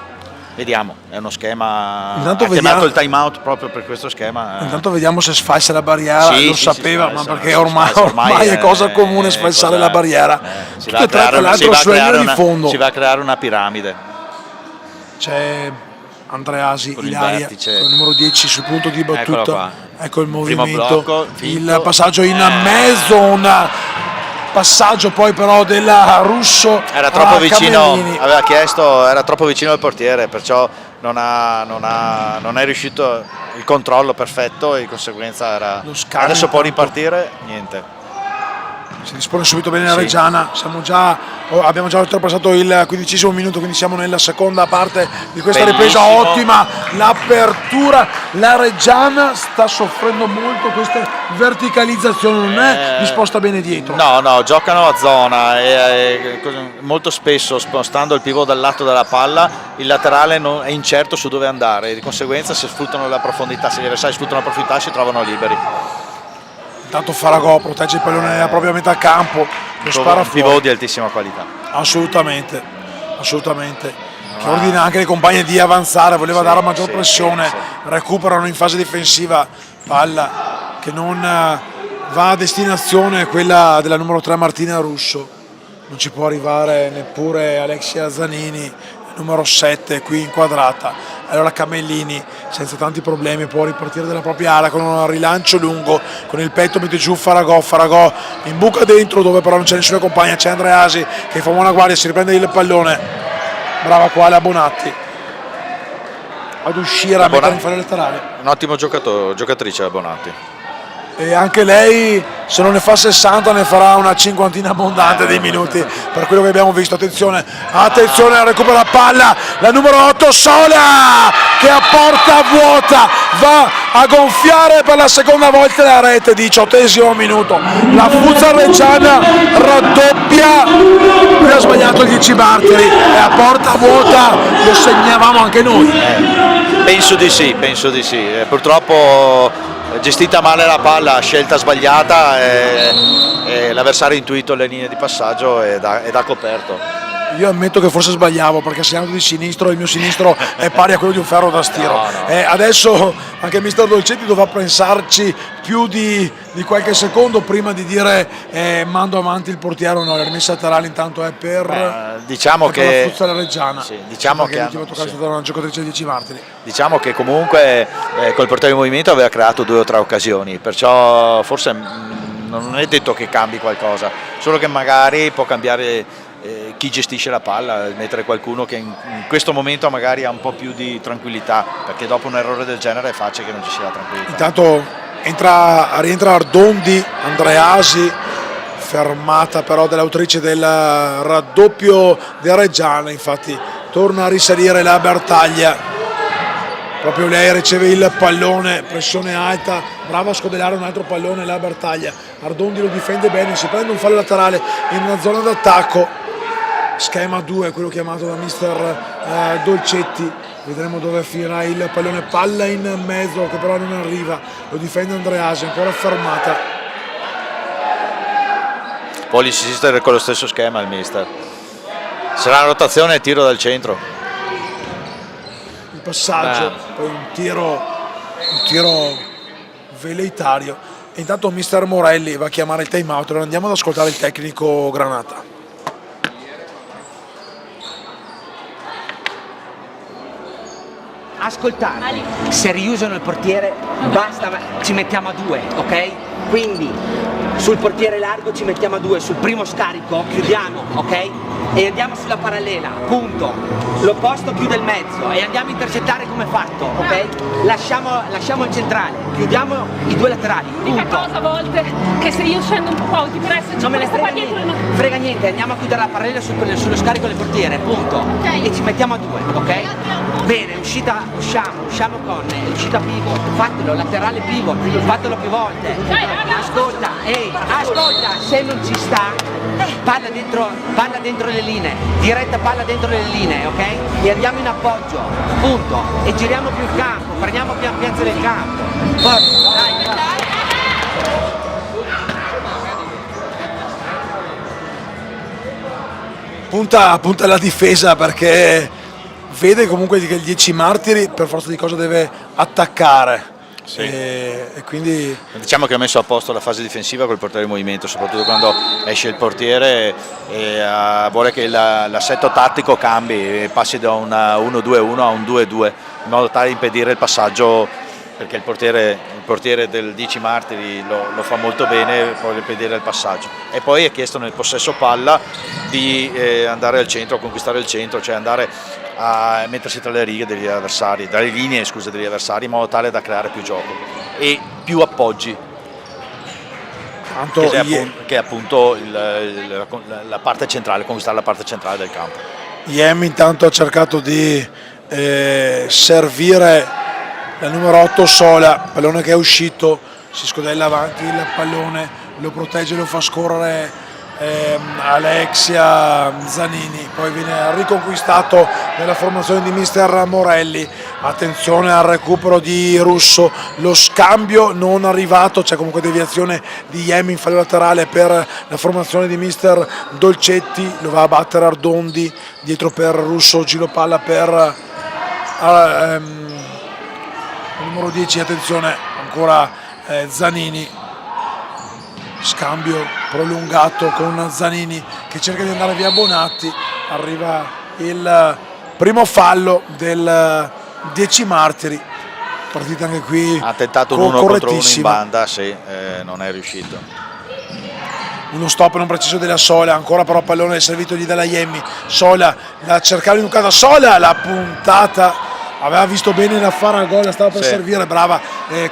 Vediamo, è uno schema, intanto ha chiamato il time out proprio per questo schema. Intanto vediamo se sfalsa la barriera, lo sapeva, ma perché ormai è cosa comune sfalsare la barriera. Si va a creare una piramide. C'è Andreasi, Ilaria, con il numero 10 sul punto di battuta, ecco il movimento, blocco, il passaggio in mezzo, un passaggio poi però della Russo, era troppo vicino, aveva chiesto, era troppo vicino al portiere, perciò non è riuscito il controllo perfetto e di conseguenza adesso può ripartire, niente. Si dispone subito bene la Sì. Reggiana, abbiamo già oltrepassato il 15° minuto, quindi siamo nella seconda parte di questa ripresa. Bellissimo. Ottima l'apertura, la Reggiana sta soffrendo molto queste verticalizzazioni, non è disposta bene dietro. No, giocano a zona e molto spesso spostando il pivot dal lato della palla il laterale è incerto su dove andare, di conseguenza se sfruttano la profondità, se gli avversari sfruttano la profondità si trovano liberi. Intanto Faragò protegge il pallone nella propria metà campo, lo spara Un fuori. pivot di altissima qualità. Assolutamente, che ordina anche ai compagni di avanzare, voleva dare maggior pressione, sì. recuperano in fase difensiva, palla che non va a destinazione, quella della numero 3 Martina Russo, non ci può arrivare neppure Alexia Zanini, numero 7 qui inquadrata. Allora Camellini senza tanti problemi può ripartire dalla propria area con un rilancio lungo, con il petto mette giù Faragò in buca dentro dove però non c'è nessuno compagna, c'è Andreasi che fa buona guardia, si riprende il pallone, brava qua la Bonatti ad uscire a mettere in fare laterale. Un ottimo giocatrice la Bonatti. E anche lei, se non ne fa 60, ne farà una cinquantina abbondante di minuti per quello che abbiamo visto. Attenzione al recupero della palla, la numero 8 Sola che a porta vuota va a gonfiare per la seconda volta la rete, 18° minuto. La Futsal Reggiana raddoppia, qui ha sbagliato il 10 Bartoli e a porta vuota lo segnavamo anche noi. Penso di sì. Purtroppo gestita male la palla, scelta sbagliata e l'avversario ha intuito le linee di passaggio ed ha coperto. Io ammetto che forse sbagliavo perché segnando di sinistro, il mio sinistro è pari a quello di un ferro da stiro. No. Adesso anche il mister Dolcetti dovrà pensarci più di qualche secondo prima di dire mando avanti il portiere o no. La rimessa laterale intanto è per Diciamo che la Futsal Reggiana. sì, diciamo perché che l'ultima toccata è stata una giocatrice di 10 Martiri. Diciamo che comunque col portiere in movimento aveva creato 2 o 3 occasioni, perciò forse non è detto che cambi qualcosa, solo che magari può cambiare chi gestisce la palla, mettere qualcuno che in questo momento magari ha un po' più di tranquillità, perché dopo un errore del genere è facile che non ci sia la tranquillità. Intanto rientra Ardondi, Andreasi, fermata però dall'autrice del raddoppio di Reggiana, infatti torna a risalire la Bertaglia, proprio lei riceve il pallone, pressione alta, brava a scodellare un altro pallone la Bertaglia, Ardondi lo difende bene, si prende un fallo laterale in una zona d'attacco, schema 2, quello chiamato da mister Dolcetti, vedremo dove finirà il pallone, palla in mezzo che però non arriva, lo difende Andreasi, ancora fermata. Può insistere con lo stesso schema il mister, sarà una rotazione e tiro dal centro. Il passaggio, poi un tiro velleitario e intanto mister Morelli va a chiamare il time out, andiamo ad ascoltare il tecnico Granata. Ascoltate, se riusano il portiere basta, ci mettiamo a 2, ok? Quindi sul portiere largo ci mettiamo a 2, sul primo scarico chiudiamo, ok? E andiamo sulla parallela, punto. L'opposto chiude il mezzo e andiamo a intercettare come fatto, ok? Lasciamo il centrale, chiudiamo i 2 laterali, L'unica punto. cosa a volte che se io scendo un po' ti pressa, Non me ne frega niente, andiamo a chiudere la parallela sullo scarico del portiere, punto. Ok. E ci mettiamo a 2, ok? Bene, usciamo con l'uscita pivot, fatelo, laterale pivot, fatelo più volte. Dai, raga. Ascolta, se non ci sta, palla dentro le linee, diretta palla dentro le linee, ok? E andiamo in appoggio, punto. E giriamo più il campo, prendiamo piazza del campo. Forza, dai. Punta alla difesa perché vede comunque che il 10 Martiri per forza di cosa deve attaccare. Sì. E quindi Diciamo che ha messo a posto la fase difensiva col portiere in movimento, soprattutto quando esce il portiere e vuole che l'assetto tattico cambi e passi da un 1-2-1 a un 2-2 in modo tale da impedire il passaggio, perché il portiere del 10 Martiri lo fa molto bene, può impedire il passaggio. E poi è chiesto nel possesso palla di andare al centro, a conquistare il centro, cioè andare a mettersi tra le righe degli avversari, dalle linee degli avversari, in modo tale da creare più gioco e più appoggi. Tanto che è appunto la parte centrale, conquistare la parte centrale del campo. Iemmi intanto ha cercato di servire la numero 8 Sola, pallone che è uscito, si scodella avanti il pallone, lo protegge, lo fa scorrere Alexia Zanini, poi viene riconquistato nella formazione di mister Morelli. Attenzione al recupero di Russo, lo scambio non arrivato, c'è comunque deviazione di Iemmi in fallo laterale per la formazione di mister Dolcetti, lo va a battere Ardondi, dietro per Russo, giro palla per il numero 10, attenzione ancora Zanini, scambio prolungato con Zanini che cerca di andare via Bonatti, arriva il primo fallo del 10 Martiri, partita anche qui Ha tentato un 1 contro 1 in correttissima. banda, sì, non è riuscito. Uno stop non preciso della Sola, ancora però pallone servitogli dalla Iemmi, Sola la cercava di Ducata, Sola la puntata, aveva visto bene la Faragò, la stava per Sì. servire, brava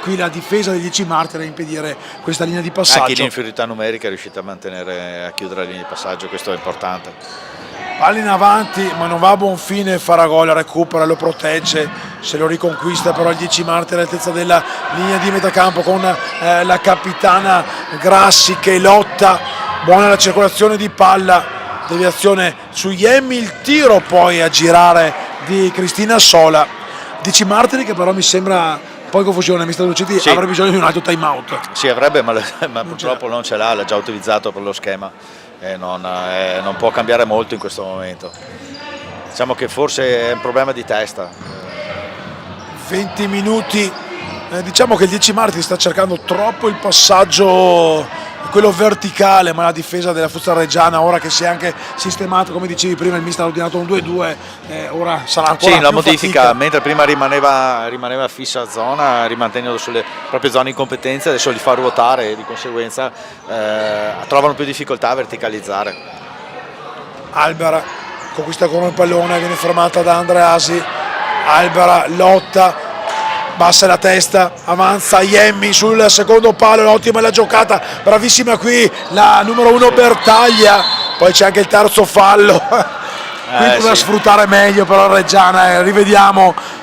qui la difesa dei 10 Martiri a impedire questa linea di passaggio. Anche l'inferiorità numerica è riuscita a chiudere la linea di passaggio, questo è importante. Palla in avanti ma non va a buon fine, Faragò la recupera, lo protegge, se lo riconquista però il 10 Martiri all'altezza della linea di metacampo con la capitana Grassi che lotta, buona la circolazione di palla, deviazione su Iemmi, il tiro poi a girare di Cristina Sola. 10 Martiri che però mi sembra poi confusione, mister Lucetti Sì. avrebbe bisogno di un altro time out. Sì, avrebbe, ma purtroppo non ce l'ha già utilizzato per lo schema e non può cambiare molto in questo momento. Diciamo che forse è un problema di testa. 20 minuti, diciamo che il 10 Martiri sta cercando troppo il passaggio, quello verticale, ma la difesa della Futsal Reggiana ora che si è anche sistemato, come dicevi prima il mister ha ordinato un 2-2, ora sarà ancora Sì, la più modifica, fatica. mentre prima rimaneva fissa a zona, rimanendo sulle proprie zone di competenza, adesso li fa ruotare e di conseguenza trovano più difficoltà a verticalizzare. Albera conquista con il pallone, viene fermata da Andreasi, Albera lotta, bassa la testa, avanza Iemmi sul secondo palo, ottima la giocata, bravissima qui la numero 1 Bertaglia, poi c'è anche il terzo fallo, qui poteva sì. sfruttare meglio però Reggiana, rivediamo,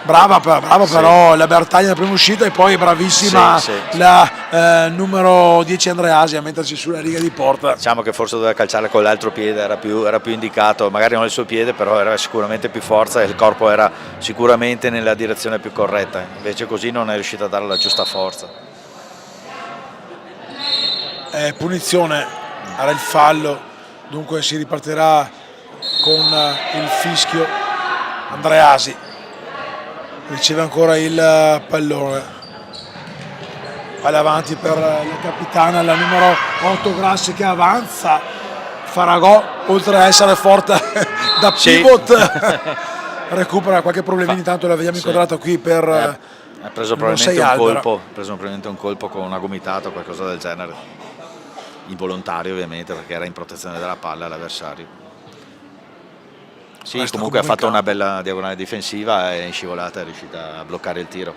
brava però la Bertaglia nella prima uscita e poi bravissima Sì, sì. la numero 10 Andreasi a mettersi sulla riga di porta. Diciamo che forse doveva calciare con l'altro piede, era più indicato, magari non il suo piede, però era sicuramente più forza e il corpo era sicuramente nella direzione più corretta, invece così non è riuscito a dare la giusta forza. Punizione, era il fallo, dunque si ripartirà con il fischio. Andreasi riceve ancora il pallone, palla avanti per la capitana, la numero 8 Grassi che avanza, Faragò oltre a essere forte da Sì. pivot recupera qualche problemino, intanto la vediamo Sì. inquadrata qui per Ha preso numero 6 probabilmente un colpo con una gomitata o qualcosa del genere, involontario ovviamente perché era in protezione della palla l'avversario. Sì, Resta comunque ha comunque fatto in una bella diagonale difensiva e in scivolata è riuscita a bloccare il tiro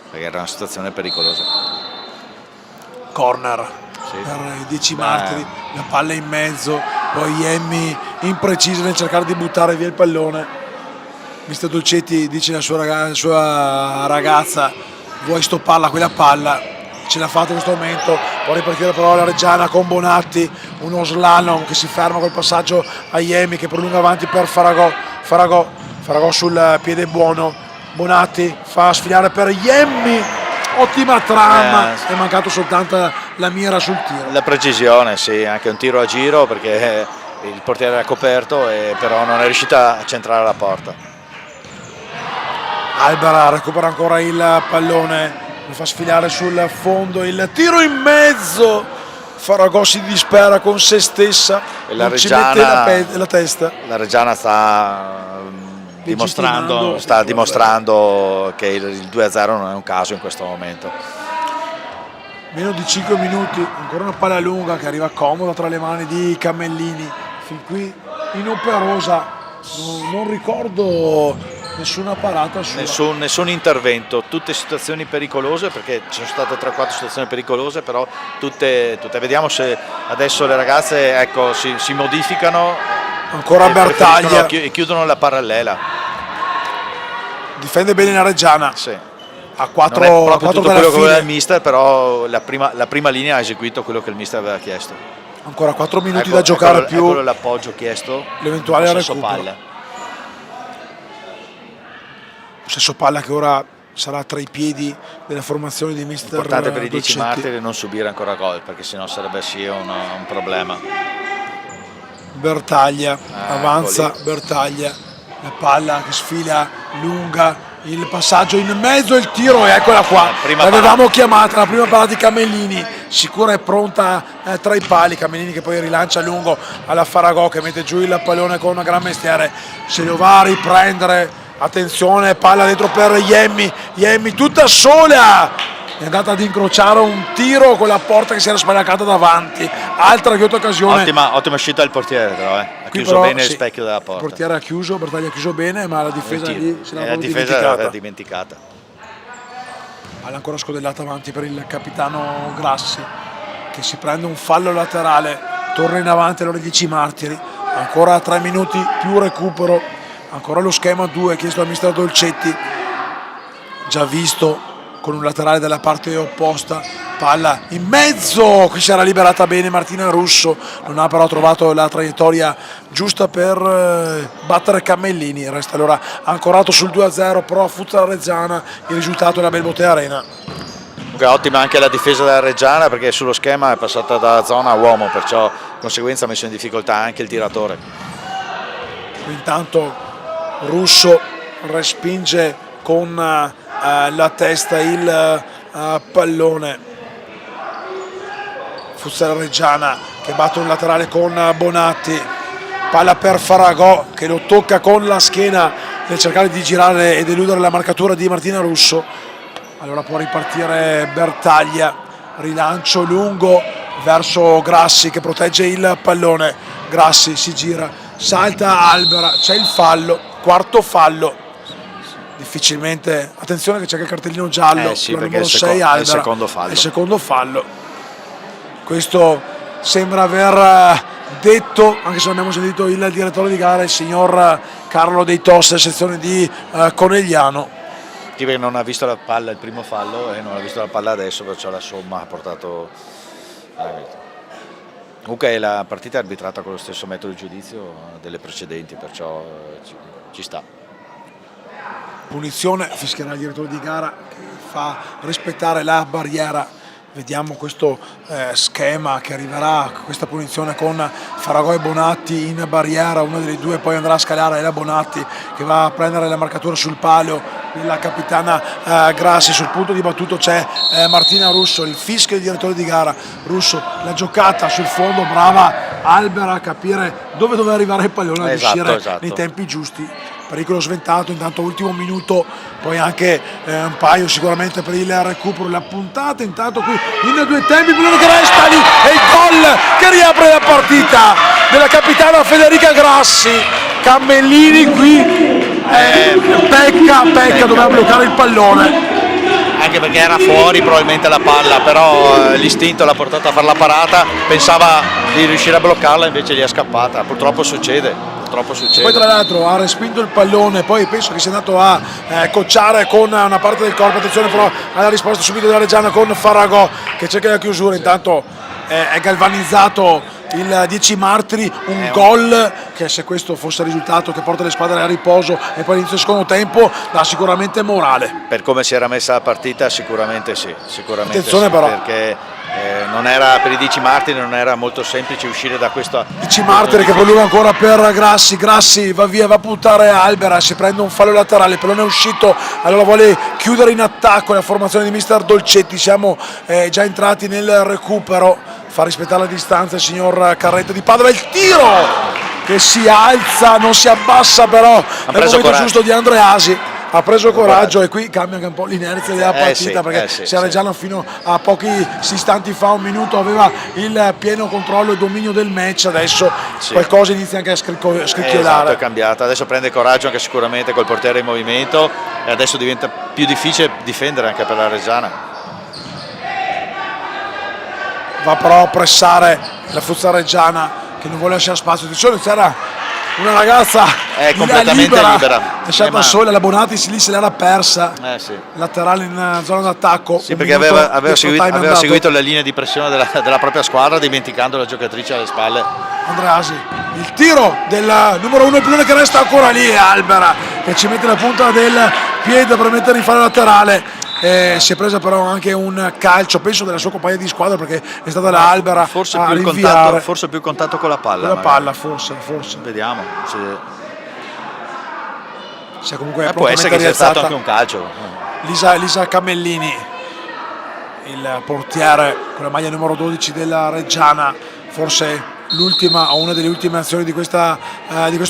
perché era una situazione pericolosa. corner Sì. per i 10 Martiri, la palla in mezzo, poi Iemmi impreciso nel cercare di buttare via il pallone. Mister Dolcetti dice alla sua ragazza vuoi stopparla quella palla, ce l'ha fatta in questo momento, può ripartire però la Reggiana con Bonatti, uno slalom che si ferma col passaggio a Iemmi che prolunga avanti per Faragò sul piede buono, Bonatti fa sfilare per Iemmi, ottima trama, è mancato soltanto la mira sul tiro. La precisione, sì, anche un tiro a giro perché il portiere era coperto e però non è riuscita a centrare la porta. Albera recupera ancora il pallone, lo fa sfilare sul fondo, il tiro in mezzo, Faragò si dispera con se stessa E la non ci Reggiana- mette la testa. La Reggiana sta dimostrando che il 2-0 non è un caso in questo momento. Meno di 5 minuti, ancora una palla lunga che arriva comoda tra le mani di Camellini, fin qui inoperosa, non ricordo nessuna parata sua. Nessun intervento, tutte situazioni pericolose, perché ci sono state 3-4 situazioni pericolose, però tutte. Vediamo se adesso le ragazze, ecco, si modificano. Ancora Bertaglia. E chiudono la parallela. Difende bene la Reggiana. Sì. A 4 Non è proprio tutto quello che voleva il fine. mister, però la prima linea ha eseguito quello che il mister aveva chiesto. Ancora 4 minuti Ecco- da giocare eccolo- più eccolo l'appoggio chiesto. l'eventuale possesso recupero. palla. Possesso palla che ora sarà tra i piedi della formazione di mister Importante per i 10 Dolcetti. martiri non subire ancora gol, perché sennò sarebbe sì un problema. Bertaglia, avanza lì. Bertaglia, la palla che sfila lunga, il passaggio in mezzo, il tiro e eccola qua, prima l'avevamo chiamata, la prima parata di Camellini, sicura e pronta tra i pali, Camellini che poi rilancia lungo alla Faragò che mette giù il pallone con un gran mestiere, se lo va a riprendere, attenzione, palla dentro per Iemmi tutta sola, è andata ad incrociare un tiro con la porta che si era spalancata davanti, altra ghiotta occasione. Ottima uscita del portiere però, ha Qui chiuso però, bene il sì, specchio della il porta. portiere ha chiuso, Bertaglia ha chiuso bene, ma la difesa lì se l'ha La proprio difesa dimenticata. era dimenticata. Palla ancora scodellata avanti per il capitano Grassi che si prende un fallo laterale, torna in avanti all'ora 10 martiri, ancora 3 minuti più recupero, ancora lo schema 2 chiesto dal mister Dolcetti, già visto con un laterale dalla parte opposta, palla in mezzo, qui si era liberata bene Martina Russo, non ha però trovato la traiettoria giusta per battere Camellini, resta allora ancorato sul 2-0, però a Futsal Reggiana il risultato è la Belbotea Arena. Comunque ottima anche la difesa della Reggiana, perché sullo schema è passata da zona a uomo, perciò di conseguenza ha messo in difficoltà anche il tiratore. Intanto Russo respinge con la testa il pallone. Futsal Reggiana che batte un laterale con Bonatti, palla per Faragò che lo tocca con la schiena nel cercare di girare ed eludere la marcatura di Martina Russo. Allora può ripartire Bertaglia, rilancio lungo verso Grassi che protegge il pallone, Grassi si gira, salta Albera, c'è il fallo, quarto fallo. Difficilmente, attenzione che c'è anche il cartellino giallo, Sì, la perché numero è 6 Albera, il secondo fallo. è il secondo fallo. Questo sembra aver detto, anche se non abbiamo sentito il direttore di gara, il signor Carlo Dei Tosse, sezione di Conegliano. Sì, perché non ha visto la palla il primo fallo e non ha visto la palla adesso, perciò la somma ha portato. Comunque la partita è arbitrata con lo stesso metodo di giudizio delle precedenti, perciò ci sta. Punizione, fischierà il direttore di gara che fa rispettare la barriera. Vediamo questo schema che arriverà, questa punizione con Faragò e Bonatti in barriera, una delle due poi andrà a scalare, è la Bonatti che va a prendere la marcatura sul palo della capitana Grassi. Sul punto di battuto c'è Martina Russo, il fischio del direttore di gara. Russo, la giocata sul fondo, brava Albera a capire dove doveva arrivare il pallone, a uscire nei tempi giusti. Pericolo sventato, intanto ultimo minuto, poi anche un paio sicuramente per il recupero, la puntata intanto qui in due tempi, quello che resta lì e il gol che riapre la partita della capitana Federica Grassi. Camellini qui pecca, doveva bloccare il pallone. Anche perché era fuori probabilmente la palla, però l'istinto l'ha portata a fare la parata, pensava di riuscire a bloccarla, invece gli è scappata, purtroppo succede. Poi tra l'altro ha respinto il pallone, poi penso che sia andato a cocciare con una parte del corpo, attenzione però alla risposta subito della Reggiana con Faragò che cerca la chiusura, intanto è galvanizzato il 10 martiri, un gol che se questo fosse il risultato che porta le squadre a riposo e poi all'inizio del secondo tempo dà sicuramente morale. Per come si era messa la partita sicuramente sì, attenzione sì, però perché non era, per i 10 martiri non era molto semplice uscire da questa 10 martiri che prolunga ancora per Grassi va via, va a puntare Albera, si prende un fallo laterale, il pallone è uscito, allora vuole chiudere in attacco la formazione di mister Dolcetti. Siamo già entrati nel recupero, fa rispettare la distanza il signor Carretta di Padova, il tiro che si alza, non si abbassa però nel momento giusto di Andreasi, ha preso coraggio e qui cambia anche un po' l'inerzia della partita, sì, perché se Reggiano fino a pochi istanti fa, un minuto, aveva il pieno controllo e dominio del match, adesso qualcosa inizia anche a scricchiolare. Esatto, è cambiata, adesso prende coraggio anche sicuramente col portiere in movimento e adesso diventa più difficile difendere anche per la Reggiana. Va però a pressare la Futsal Reggiana che non vuole lasciare spazio. Di solito c'era una ragazza completamente libera. lasciata sola, la Bonatis lì se l'era persa, Sì. laterale in zona d'attacco. Sì, perché aveva seguito le linee di pressione della propria squadra, dimenticando la giocatrice alle spalle. Andreasi, il tiro del numero 1 il pallone che resta ancora lì, e Albera che ci mette la punta del piede per mettere in fare laterale. Si è presa però anche un calcio, penso della sua compagna di squadra, perché è stata la Albera Forse a più, rinviare. forse più contatto con la palla. Con la palla, forse. Vediamo. Se comunque Può essere che sia stato anche un calcio. Lisa Camellini, il portiere con la maglia numero 12 della Reggiana, forse l'ultima o una delle ultime azioni di questo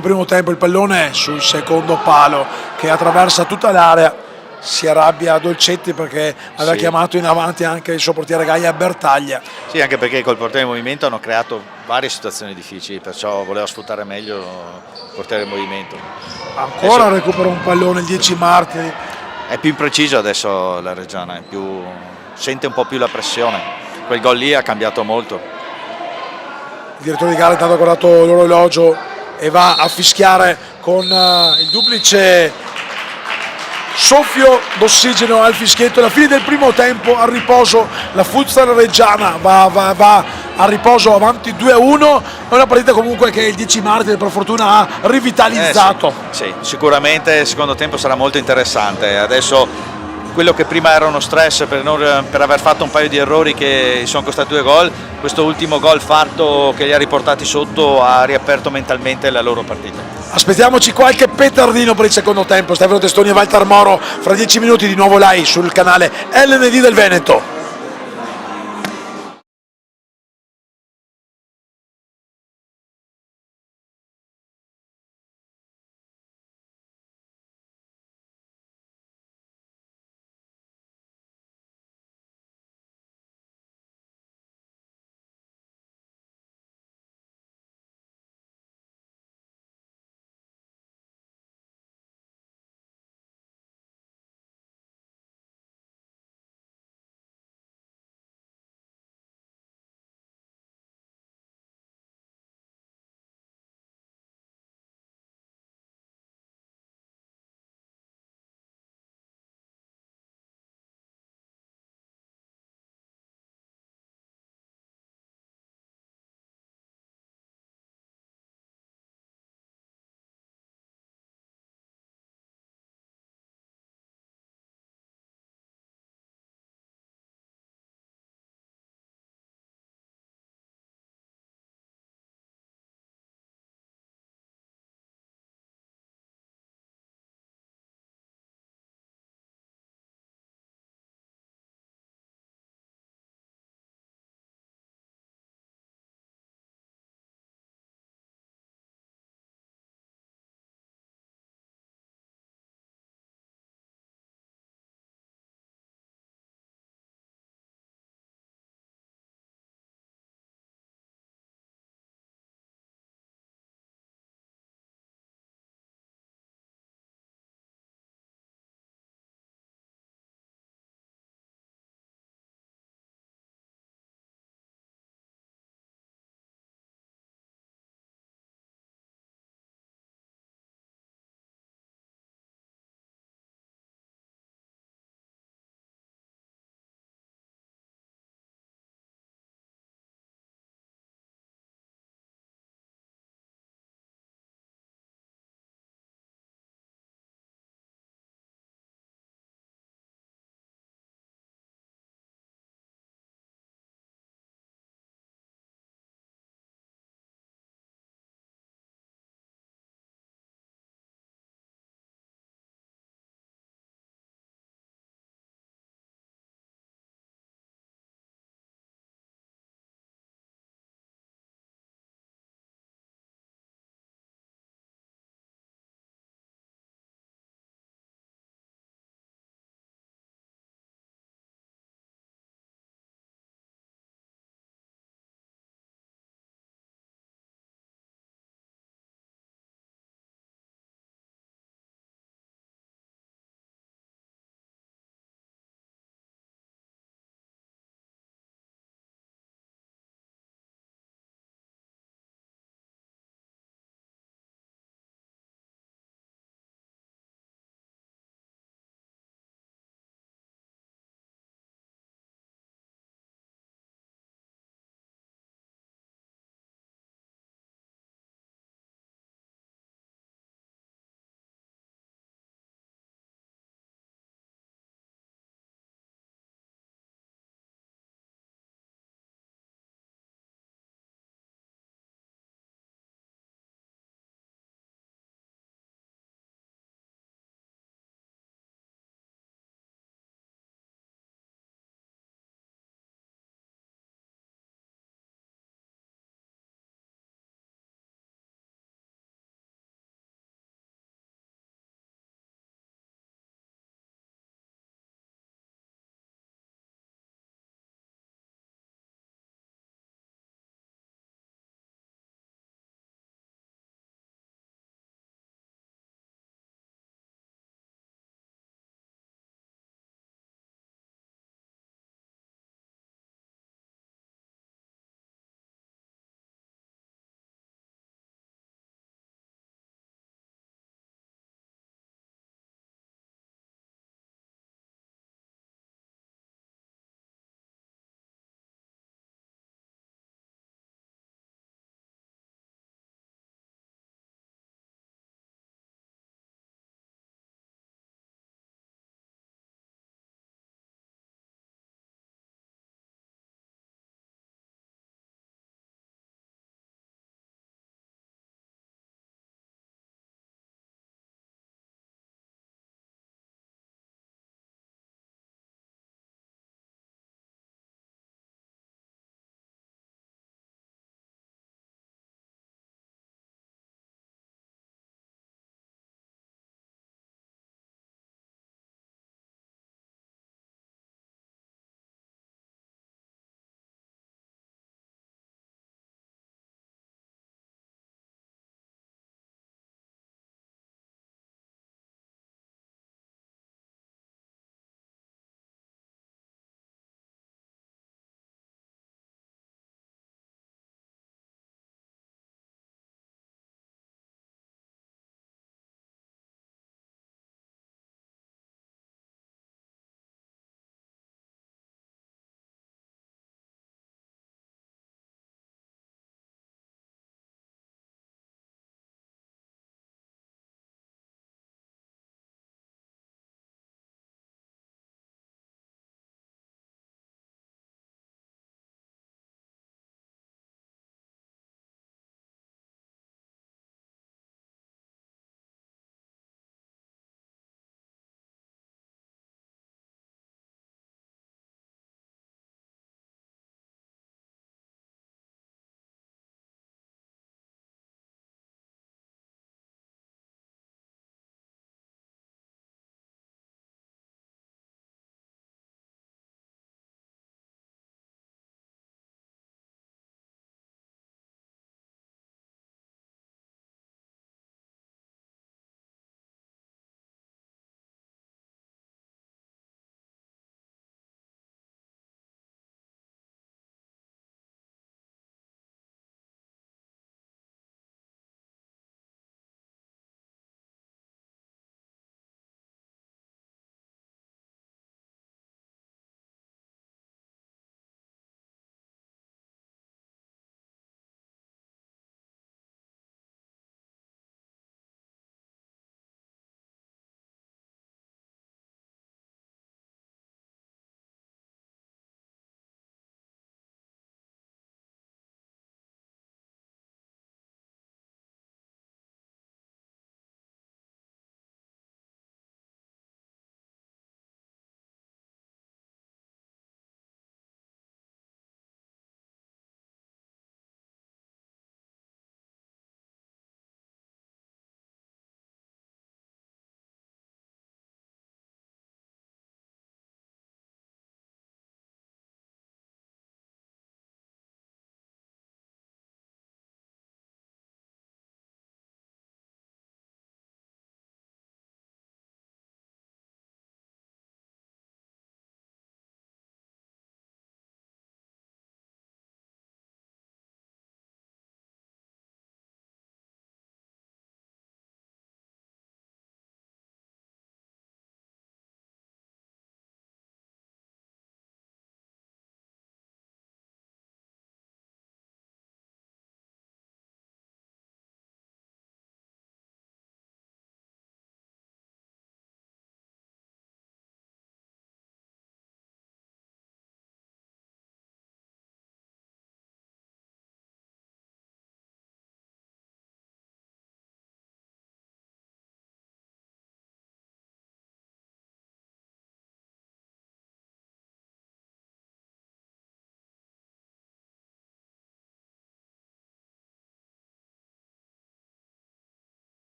primo tempo. Il pallone sul secondo palo che attraversa tutta l'area. Si arrabbia Dolcetti perché aveva chiamato in avanti anche il suo portiere Gaia Bertaglia. Sì, anche perché col portiere in movimento hanno creato varie situazioni difficili, perciò voleva sfruttare meglio il portiere in movimento. Ancora recupera un pallone il 10 Martiri. È più impreciso adesso la Reggiana, sente un po' più la pressione. Quel gol lì ha cambiato molto. Il direttore di gara intanto ha guardato l'orologio e va a fischiare con il duplice soffio d'ossigeno al fischietto. Alla fine del primo tempo, al riposo, la Futsal Reggiana va a riposo avanti 2-1. È una partita comunque che il 10 Martiri per fortuna ha rivitalizzato. Sì, sicuramente il secondo tempo sarà molto interessante. Adesso quello che prima era uno stress per aver fatto un paio di errori che sono costati 2 gol, questo ultimo gol fatto che li ha riportati sotto ha riaperto mentalmente la loro partita. Aspettiamoci qualche petardino per il secondo tempo. Stefano Testoni e Walter Moro fra 10 minuti di nuovo live sul canale LND del Veneto.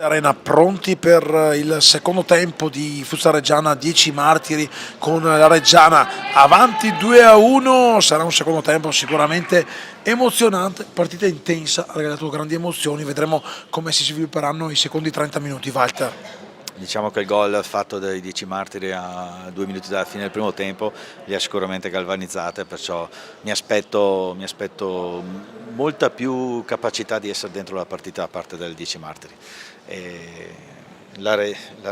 Arena pronti per il secondo tempo di Futsal Reggiana 10 Martiri, con la Reggiana avanti 2-1. Sarà un secondo tempo sicuramente emozionante, partita intensa, ha regalato grandi emozioni, vedremo come si svilupperanno i secondi 30 minuti. Walter. Diciamo che il gol fatto dai 10 Martiri a 2 minuti dalla fine del primo tempo li ha sicuramente galvanizzate, perciò mi aspetto molta più capacità di essere dentro la partita da parte del 10 Martiri. E la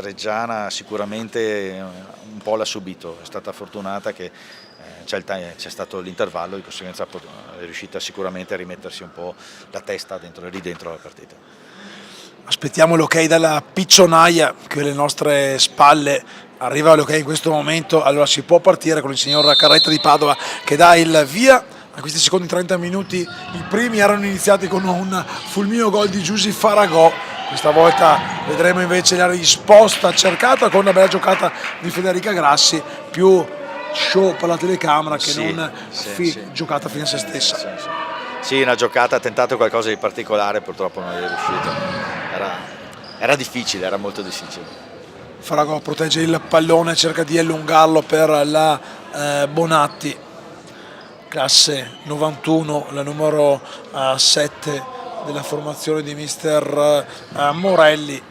Reggiana sicuramente un po' l'ha subito, è stata fortunata che c'è stato l'intervallo, di conseguenza è riuscita sicuramente a rimettersi un po' la testa lì dentro la partita. Aspettiamo l'ok dalla piccionaia che alle nostre spalle arriva l'ok in questo momento, allora si può partire con il signor Carretta di Padova che dà il via a questi secondi 30 minuti. I primi erano iniziati con un fulmineo gol di Giusy Faragò, questa volta vedremo invece la risposta cercata con una bella giocata di Federica Grassi, più show per la telecamera che non giocata fino a se stessa. Sì, una giocata, ha tentato qualcosa di particolare, purtroppo non è riuscito. Era difficile, era molto difficile. Faragò protegge il pallone, cerca di allungarlo per la Bonatti, classe 91, la numero 7 della formazione di mister Morelli.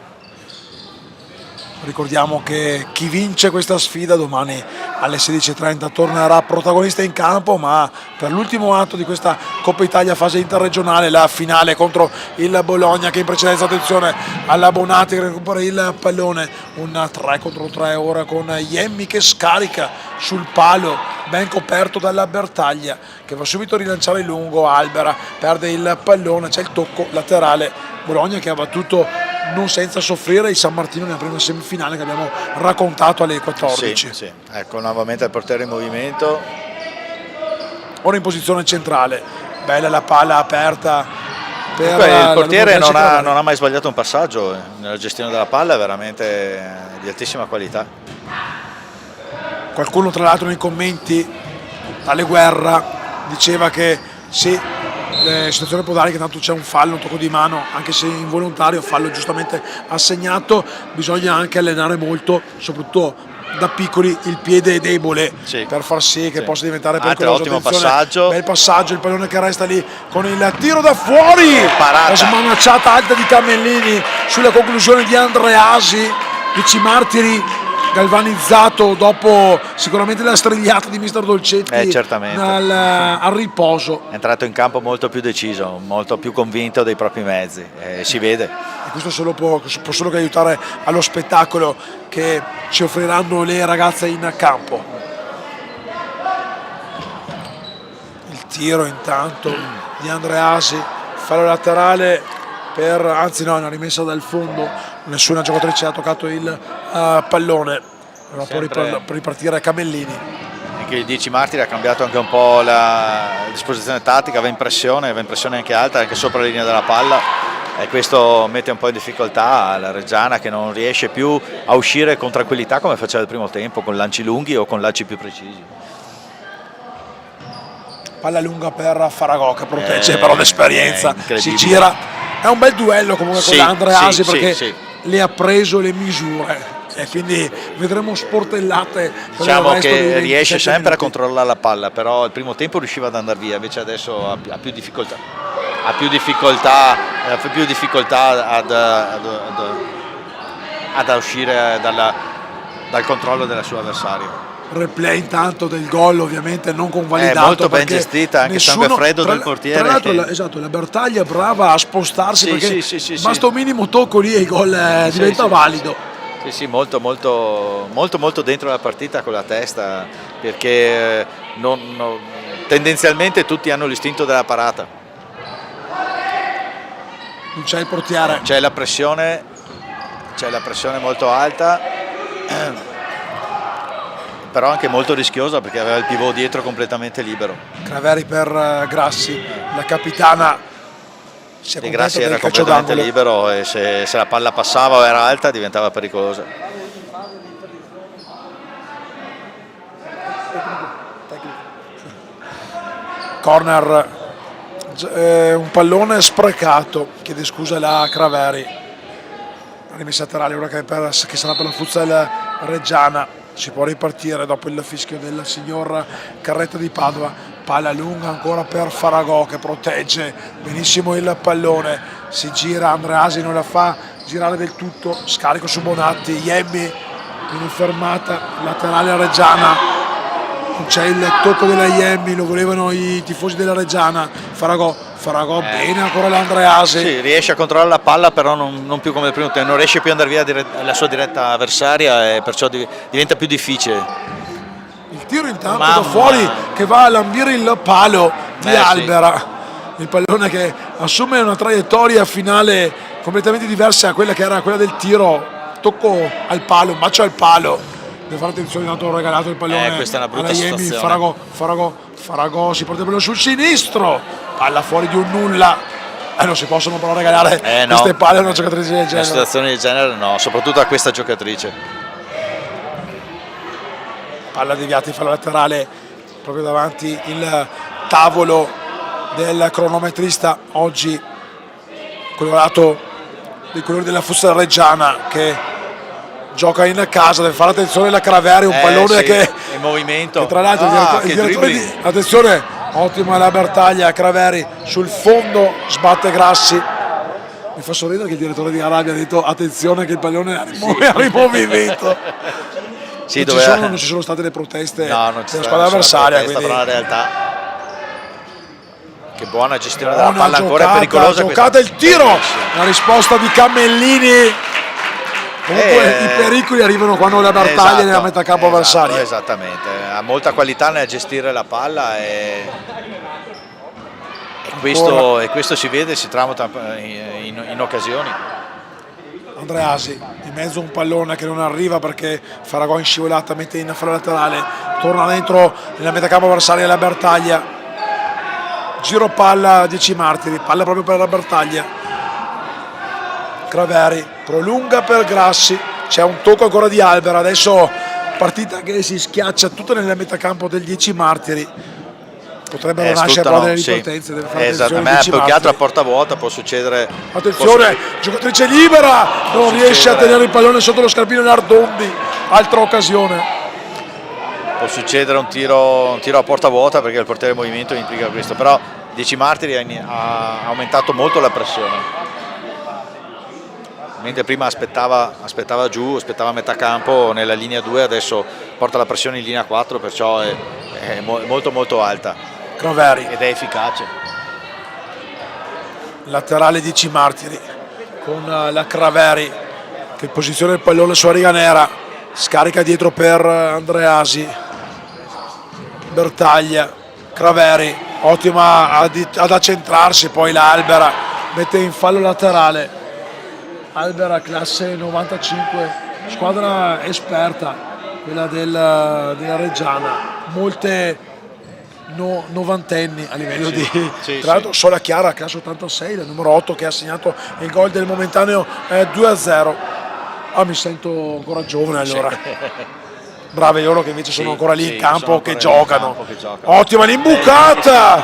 Ricordiamo che chi vince questa sfida domani alle 16:30 tornerà protagonista in campo, ma per l'ultimo atto di questa Coppa Italia fase interregionale, la finale contro il Bologna, che in precedenza, attenzione alla Bonatti che recupera il pallone, un 3 contro 3 ora con Iemmi che scarica sul palo ben coperto dalla Bertaglia, che va subito a rilanciare lungo. Albera perde il pallone, c'è il tocco laterale. Bologna che ha battuto non senza soffrire il San Martino nella prima semifinale che abbiamo raccontato alle 14. Sì. Ecco, nuovamente il portiere in movimento. Ora in posizione centrale, bella la palla aperta per il portiere non ha mai sbagliato un passaggio nella gestione della palla, è veramente di altissima qualità. Qualcuno tra l'altro nei commenti, tale Guerra, diceva che sì, situazione può dare che tanto c'è un fallo, un tocco di mano, anche se involontario, fallo giustamente assegnato. Bisogna anche allenare molto, soprattutto da piccoli, il piede debole, per far sì che possa diventare pericoloso. Ottimo passaggio, bel passaggio, il pallone che resta lì con il tiro da fuori, la smanacciata alta di Camellini sulla conclusione di Andreasi. 10 Martiri galvanizzato dopo sicuramente la strigliata di mister Dolcetti certamente. Al riposo. È entrato in campo molto più deciso, molto più convinto dei propri mezzi, si vede. E questo può solo che aiutare allo spettacolo che ci offriranno le ragazze in campo. Il tiro intanto di Andreasi, fallo laterale anzi no, una rimessa dal fondo, nessuna giocatrice ha toccato il pallone. Allora può ripartire Camellini. Anche il 10 Martiri ha cambiato anche un po' la disposizione tattica, va in pressione anche alta, anche sopra la linea della palla, e questo mette un po' in difficoltà la Reggiana, che non riesce più a uscire con tranquillità come faceva il primo tempo, con lanci lunghi o con lanci più precisi. Palla lunga per Faragò che protegge però l'esperienza, si gira. È un bel duello comunque con Andreasi, perché le ha preso le misure e quindi vedremo sportellate. Diciamo che riesce sempre a controllare la palla, però il primo tempo riusciva ad andare via, invece adesso ha più difficoltà. Ha più difficoltà ad uscire dal controllo della sua avversaria. Replay intanto del gol, ovviamente non convalidato, è molto ben gestita, anche sangue freddo del portiere. Tra l'altro esatto, la Bertaglia brava a spostarsi, perché basta un minimo tocco lì e il gol diventa valido. Sì, molto dentro la partita con la testa, perché tendenzialmente tutti hanno l'istinto della parata. Non c'è il portiere. C'è la pressione molto alta, però anche molto rischiosa, perché aveva il pivot dietro completamente libero. Craveri per Grassi, la capitana si è Grassi era completamente libero, e se la palla passava o era alta diventava pericolosa. Corner, un pallone sprecato, chiede scusa la Craveri. rimessa laterale ora che sarà per la Futsal Reggiana. Si può ripartire dopo il fischio del signor Carretta di Padova. Palla lunga ancora per Faragò che protegge benissimo il pallone, si gira, Andreasi non la fa girare del tutto, scarico su Bonatti, Iemmi in fermata laterale a Reggiana, non c'è il tocco della Iemmi, lo volevano i tifosi della Reggiana. Faragò bene ancora l'Andreasi. Sì, riesce a controllare la palla, però non più come il primo tempo, non riesce più ad andare via la sua diretta avversaria e perciò diventa più difficile. Il tiro intanto da fuori che va a lambire il palo di Albera. Sì. Il pallone che assume una traiettoria finale completamente diversa da quella che era quella del tiro. Tocco al palo, un bacio al palo. Deve fare attenzione, tanto regalato il pallone. Questa è una brutta Iemmi, situazione. Faragò si porta il pallone sul sinistro. Palla fuori di un nulla. Non si possono però regalare queste palle a una giocatrice del genere. Una situazione del genere no, soprattutto a questa giocatrice. Palla deviata in fallo laterale proprio davanti il tavolo del cronometrista, oggi colorato dei colori della Futsal Reggiana, che gioca in casa. Deve fare attenzione la Craveri, un pallone che in movimento, che tra l'altro il direttore di, attenzione, ottima la Bertaglia, Craveri sul fondo sbatte Grassi. Mi fa sorridere che il direttore di Arabia ha detto attenzione che il pallone è a rimovimento. Sì, non ci sono state le proteste della squadra avversaria, quindi... però la realtà che buona gestione buona della palla, giocata, ancora pericolosa giocata il tiro, la risposta di Camellini. Comunque i pericoli arrivano quando la battaglia nella metà campo avversaria. Esattamente, ha molta qualità nel gestire la palla e questo si vede, si tramuta in occasioni. Andreasi in mezzo a un pallone che non arriva perché Faragò in scivolata mette in fallo laterale, torna dentro nella metacampo avversaria la Bertaglia, giro palla 10 Martiri, palla proprio per la Bertaglia. Craveri prolunga per Grassi, c'è un tocco ancora di Albera, adesso partita che si schiaccia tutta nella metacampo del 10 Martiri. Potrebbero nascere però delle ripartenze, deve fare esattamente, più che altro a porta vuota può succedere. Attenzione, giocatrice libera, non riesce a tenere il pallone sotto lo scarpino Nardondi, altra occasione. Può succedere un tiro a porta vuota perché il portiere in movimento implica questo, però 10 Martiri ha aumentato molto la pressione. Mentre prima aspettava a metà campo nella linea 2, adesso porta la pressione in linea 4, perciò è molto molto alta. Craveri ed è efficace. Laterale 10 Martiri con la Craveri che posiziona il pallone sulla riga nera, scarica dietro per Andreasi, Bertaglia, Craveri ottima ad accentrarsi, poi la Albera mette in fallo laterale. Albera classe 95, squadra esperta quella della Reggiana, molte novantenni a livello tra l'altro Sola Chiara classe 86, la numero 8 che ha segnato il gol del momentaneo 2-0. Mi sento ancora giovane allora. Bravi loro che invece sono ancora lì in campo che giocano. Ottima l'imbucata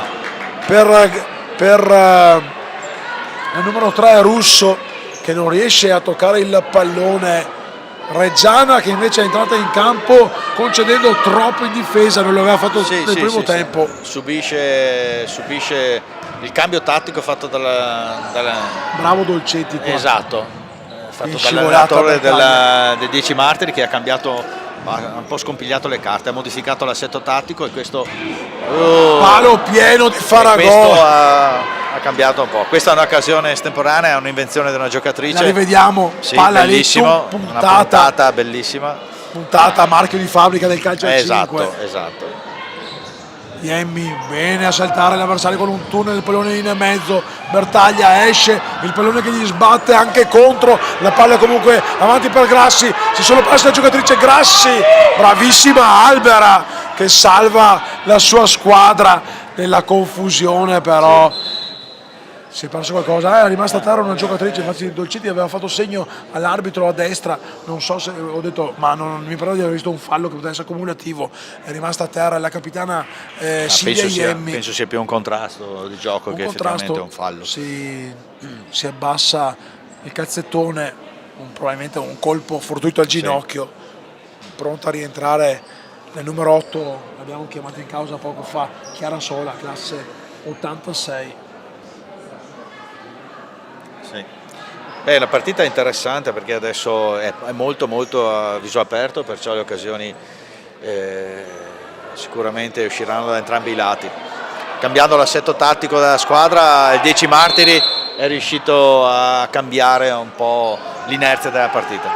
per il numero 3 Russo che non riesce a toccare il pallone. Reggiana che invece è entrata in campo concedendo troppo in difesa, non lo aveva fatto nel primo tempo. Subisce il cambio tattico fatto dalla... Bravo Dolcetti qua. Esatto, fatto dall'allenatore del 10 Martiri che ha cambiato, ha un po' scompigliato le carte, ha modificato l'assetto tattico e questo... palo pieno di Faragò. Ha cambiato un po'. Questa è un'occasione estemporanea, è un'invenzione di una giocatrice. La rivediamo, palla bellissimo, lì, una puntata bellissima. Puntata marchio di fabbrica del calcio a 5. Esatto. Iemmi bene a saltare l'avversario con un tunnel, il pallone in mezzo, Bertaglia esce, il pallone che gli sbatte anche contro, la palla comunque avanti per Grassi, si sono perse la giocatrice Grassi, bravissima Albera che salva la sua squadra nella confusione, però si è perso qualcosa, è rimasta a terra una giocatrice, infatti Dolcetti aveva fatto segno all'arbitro a destra, non so se ho detto, ma non mi pare di aver visto un fallo che poteva essere cumulativo, è rimasta a terra la capitana Silvia Iemmi. Penso sia più un contrasto di gioco che effettivamente un fallo. Si abbassa il calzettone probabilmente un colpo fortuito al ginocchio, pronta a rientrare nel numero 8, l'abbiamo chiamata in causa poco fa, Chiara Sola, classe 86. Sì. Beh, la partita è interessante perché adesso è molto a viso aperto, perciò le occasioni sicuramente usciranno da entrambi i lati. Cambiando l'assetto tattico della squadra, il 10 Martiri è riuscito a cambiare un po' l'inerzia della partita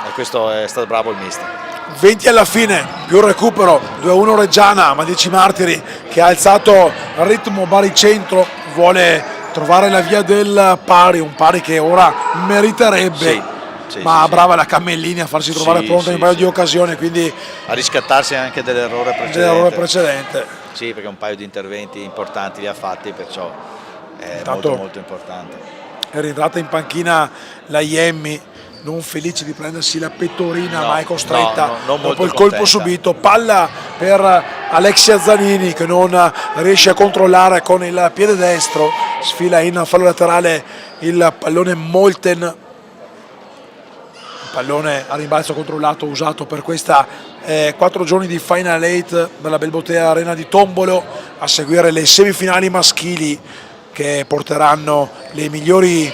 e questo è stato bravo il mister. 20 alla fine, più il recupero, 2-1 Reggiana, ma 10 Martiri che ha alzato il ritmo baricentro, vuole trovare la via del pari, un pari che ora meriterebbe, ma brava la Cammellini a farsi trovare pronta in un paio di occasioni, quindi a riscattarsi anche dell'errore precedente. Sì, perché un paio di interventi importanti li ha fatti, perciò è intanto molto importante. È rientrata in panchina la Iemmi, non felice di prendersi la pettorina, ma è costretta non dopo il molto colpo contenta. subito. Palla per Alexia Zanini che non riesce a controllare con il piede destro, sfila in fallo laterale il pallone Molten, pallone a rimbalzo controllato usato per questa 4 giorni di Final 8 della Belbotea Arena di Tombolo, a seguire le semifinali maschili che porteranno le migliori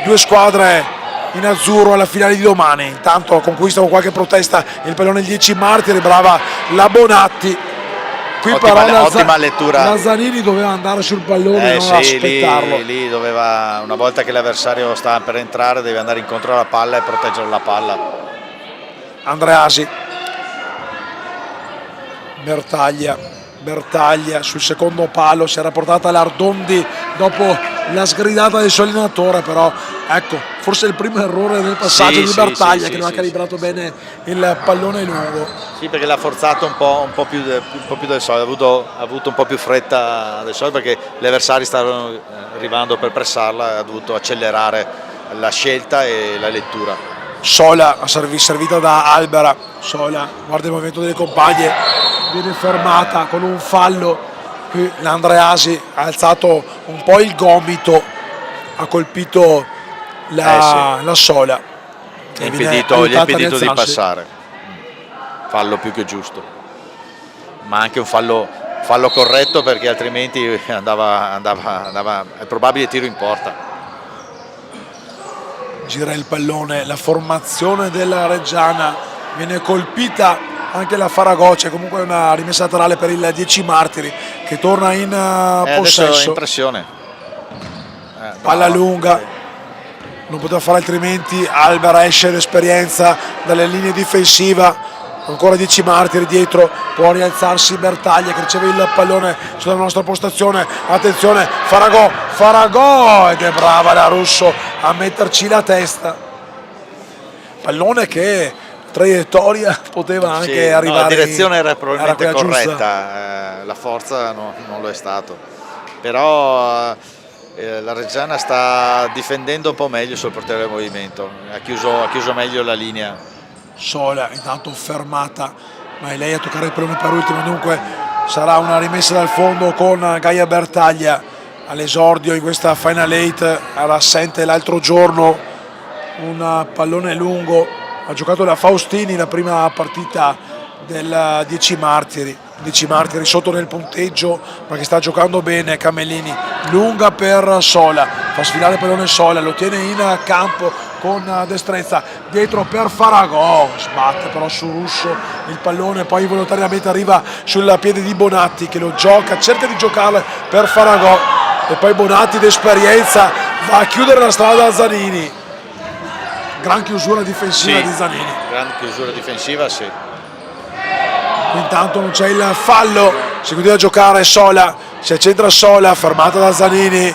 2 squadre in azzurro alla finale di domani. Intanto conquista con qualche protesta il pallone il 10 Martiri, brava la Bonatti. Qui ottima lettura. La Zanini doveva andare sul pallone e non aspettarlo. Lì doveva, una volta che l'avversario stava per entrare, deve andare incontro alla palla e proteggere la palla. Andreasi, Bertaglia sul secondo palo, si era portata l'Ardondi dopo la sgridata del suo allenatore, però ecco, forse il primo errore nel passaggio di Bertaglia che non ha calibrato bene il pallone lungo. Sì, perché l'ha forzato un po' più del solito, ha avuto un po' più fretta del solito perché gli avversari stavano arrivando per pressarla, ha dovuto accelerare la scelta e la lettura. Sola servita da Albera, Sola guarda il movimento delle compagne, viene fermata con un fallo. Qui l'Andreasi ha alzato un po' il gomito, ha colpito la Sola, gli ha impedito di passare, fallo più che giusto, ma anche un fallo corretto perché altrimenti andava è probabile tiro in porta. Gira il pallone, la formazione della Reggiana, viene colpita anche la Faragò, c'è comunque una rimessa laterale per il 10 Martiri che torna in possesso. Adesso è in pressione. Palla lunga, non poteva fare altrimenti, Albera esce l'esperienza dalle linee difensiva, ancora 10 Martiri dietro, può rialzarsi Bertaglia che riceve il pallone sulla nostra postazione, attenzione Faragò ed è brava la Russo a metterci la testa, pallone che traiettoria poteva anche arrivare, la direzione era probabilmente era corretta, la forza non lo è stato, però la Reggiana sta difendendo un po' meglio sul portiere del movimento, ha chiuso meglio la linea. Sola intanto fermata, ma è lei a toccare il pallone per ultimo, dunque sarà una rimessa dal fondo con Gaia Bertaglia all'esordio in questa Final 8, era assente l'altro giorno, un pallone lungo, ha giocato la Faustini la prima partita del 10 Martiri sotto nel punteggio ma che sta giocando bene. Camellini lunga per Sola, fa sfilare il pallone Sola, lo tiene in campo con destrezza, dietro per Faragò, sbatte però su Russo il pallone, poi volontariamente arriva sul piede di Bonatti che lo gioca, cerca di giocarle per Faragò e poi Bonatti d'esperienza va a chiudere la strada a Zanini. Gran chiusura difensiva di Zanini. Gran chiusura difensiva, sì. Intanto non c'è il fallo, si continua a giocare Sola, si accentra Sola, fermata da Zanini.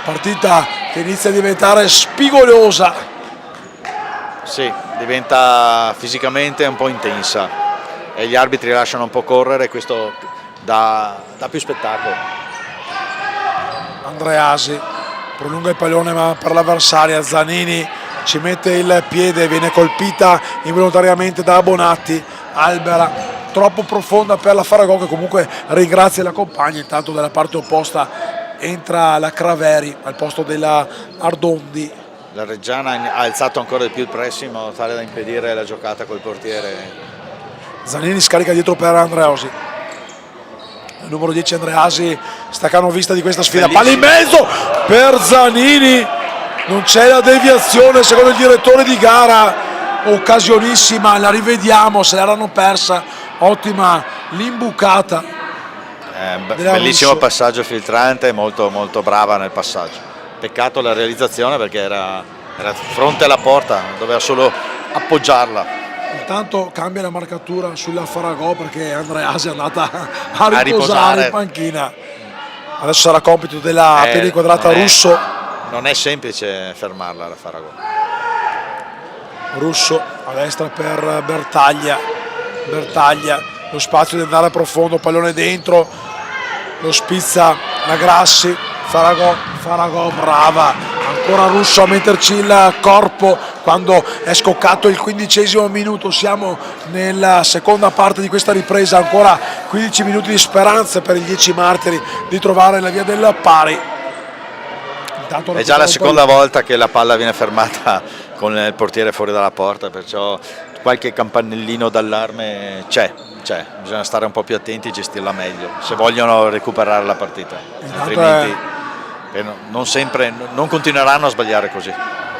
Partita che inizia a diventare spigolosa. Sì, diventa fisicamente un po' intensa e gli arbitri lasciano un po' correre e questo dà più spettacolo. Andreasi prolunga il pallone ma per l'avversaria, Zanini ci mette il piede, viene colpita involontariamente da Bonatti. Albera troppo profonda per la Faragò che comunque ringrazia la compagna. Intanto dalla parte opposta entra la Craveri al posto della Ardondi. La Reggiana ha alzato ancora di più il pressing in modo tale da impedire la giocata col portiere. Zanini scarica dietro per Andreosi. Il numero 10 Andreasi, staccano vista di questa sfida. Palla in mezzo per Zanini. Non c'è la deviazione secondo il direttore di gara. Occasionissima, la rivediamo, se l'erano persa. Ottima l'imbucata. Bellissimo Russo. passaggio filtrante, molto, molto brava nel passaggio. Peccato la realizzazione perché era fronte alla porta, doveva solo appoggiarla. Intanto cambia la marcatura sulla Faragò perché Andreasi è andata a riposare in panchina. Adesso sarà compito della piede quadrata Russo. Non è semplice fermarla la Faragò. Russo a destra per Bertaglia. Bertaglia, lo spazio di andare profondo, pallone dentro, lo spizza la Grassi. Faragò brava, ancora Russo a metterci il corpo quando è scoccato il 15° minuto. Siamo nella seconda parte di questa ripresa, ancora 15 minuti di speranze per i 10 martiri di trovare la via del pari. Intanto è già la seconda volta che la palla viene fermata con il portiere fuori dalla porta, perciò qualche campanellino d'allarme c'è, bisogna stare un po' più attenti e gestirla meglio se vogliono recuperare la partita, altrimenti non continueranno a sbagliare così.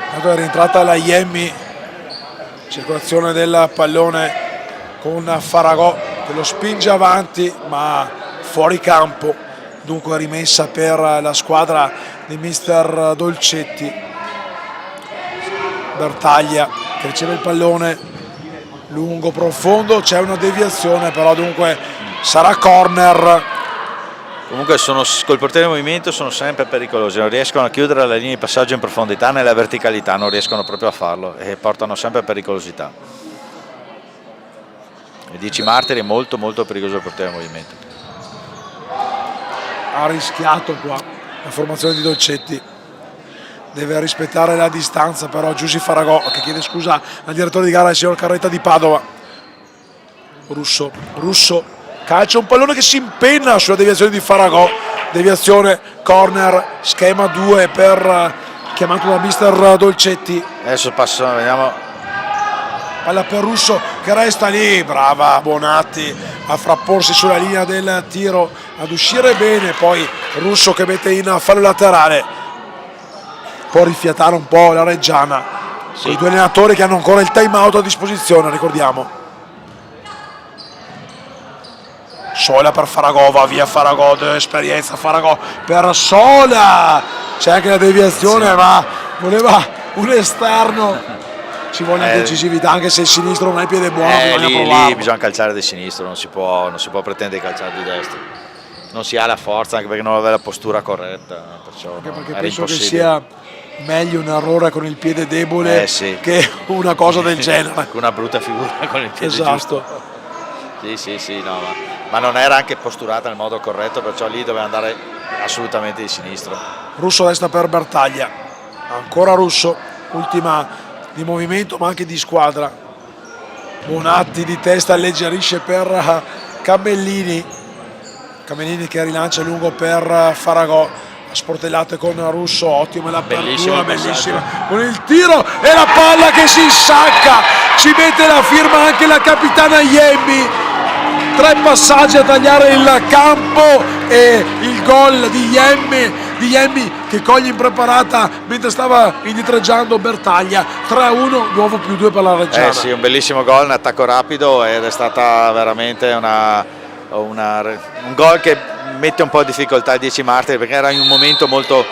Intanto è rientrata la Iemmi, circolazione del pallone con Faragò che lo spinge avanti ma fuori campo, dunque rimessa per la squadra di mister Dolcetti. Bertaglia che riceve il pallone lungo, profondo, c'è una deviazione però, dunque sarà corner. Comunque col portiere in movimento sono sempre pericolosi, non riescono a chiudere la linea di passaggio in profondità, nella verticalità non riescono proprio a farlo e portano sempre pericolosità. I 10 martiri è molto molto pericoloso il portiere in movimento. Ha rischiato qua la formazione di Dolcetti, deve rispettare la distanza però Giussi Faragò che chiede scusa al direttore di gara, il signor Carretta di Padova. Russo calcia un pallone che si impenna sulla deviazione di Faragò, deviazione, corner, schema 2 chiamato da mister Dolcetti. Adesso vediamo. Palla per Russo che resta lì, brava Bonatti a frapporsi sulla linea del tiro, ad uscire bene, poi Russo che mette in fallo laterale, può rifiatare un po' la Reggiana, i due allenatori che hanno ancora il time out a disposizione, ricordiamo. Sola per Faragò, va via Faragò, esperienza Faragò per Sola, c'è anche la deviazione ma voleva un esterno, ci vuole anche decisività, anche se il sinistro non è piede buono, lì bisogna calciare di sinistro, non si può pretendere di calciare di destra, non si ha la forza anche perché non aveva la postura corretta, perciò anche perché era penso che impossibile. sia meglio un errore con il piede debole che una cosa del genere. Una brutta figura con il piede Esatto. giusto. Sì, no, ma non era anche posturata nel modo corretto, perciò lì doveva andare assolutamente di sinistro. Russo a destra per Bertaglia, ancora Russo, ultima di movimento ma anche di squadra. Bonatti di testa alleggerisce per Camellini che rilancia lungo per Faragò, sportellate con Russo, ottima l'apertura, bellissima con il tiro e la palla che si insacca, ci mette la firma anche la capitana Iemmi. 3 passaggi a tagliare il campo e il gol di Iemmi che coglie impreparata mentre stava indietreggiando Bertaglia. 3-1, nuovo +2 per la Reggiana. Sì, un bellissimo gol, un attacco rapido ed è stata veramente un gol che mette un po' in difficoltà i 10 martiri perché era in un momento molto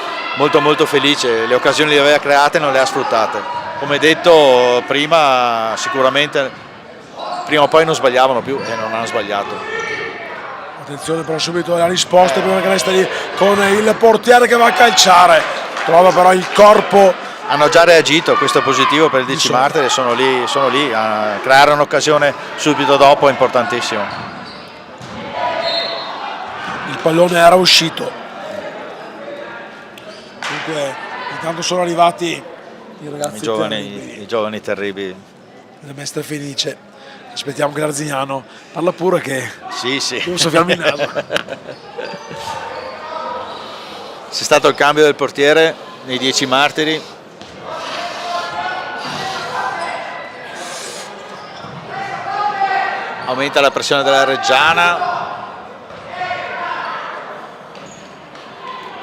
felice, le occasioni le aveva create e non le ha sfruttate. Come detto prima, sicuramente prima o poi non sbagliavano più e non hanno sbagliato. Attenzione però subito alla risposta, prima che resta lì con il portiere che va a calciare, trova però il corpo. Hanno già reagito, questo è positivo per il 10 martiri, sono lì a creare un'occasione subito dopo, è importantissimo. Il pallone era uscito. Dunque intanto sono arrivati i ragazzi i giovani terribili. Il mestre Felice. Aspettiamo che l'Arzignano parla pure che sì. devo soffiarmi il naso. C'è stato il cambio del portiere nei 10 martiri, aumenta la pressione della Reggiana.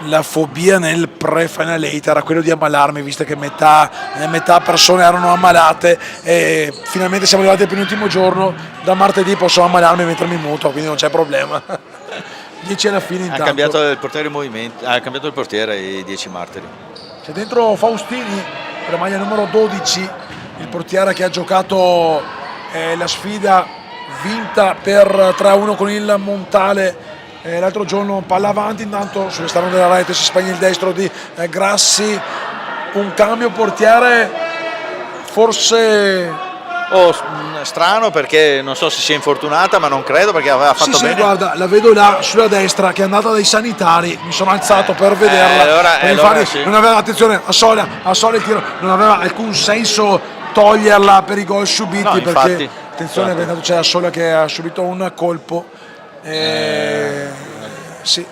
La fobia nel pre-final 8 era quello di ammalarmi, visto che metà persone erano ammalate, e finalmente siamo arrivati al penultimo giorno. Da martedì posso ammalarmi e mettermi in muto, quindi non c'è problema. 10 alla fine intanto. Ha cambiato il portiere in movimento, ha cambiato il portiere i 10 martiri. C'è dentro Faustini, per la maglia numero 12, il portiere che ha giocato la sfida vinta per 3-1 con il Montale l'altro giorno. Palla avanti, intanto sull'esterno della rete si spegne il destro di Grassi. Un cambio portiere forse Strano, perché non so se si è infortunata, ma non credo, perché aveva fatto bene. Sì, guarda, la vedo là sulla destra che è andata dai sanitari, mi sono alzato per vederla. Allora sì. Non aveva, attenzione, a Sola il tiro, non aveva alcun senso toglierla per i gol subiti, No, perché infatti, attenzione, perché intanto c'è la Sola che ha subito un colpo. Sì,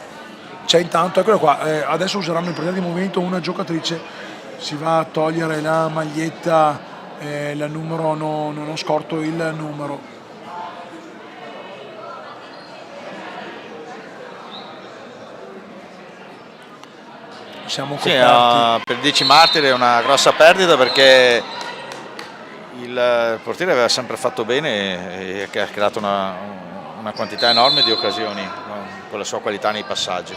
c'è intanto, eccolo qua, adesso useranno il portiere di movimento una giocatrice, si va a togliere la maglietta, la numero, non ho scorto il numero. Siamo coperti. Per 10 martiri è una grossa perdita, perché il portiere aveva sempre fatto bene e ha creato una quantità enorme di occasioni, no? Con la sua qualità nei passaggi.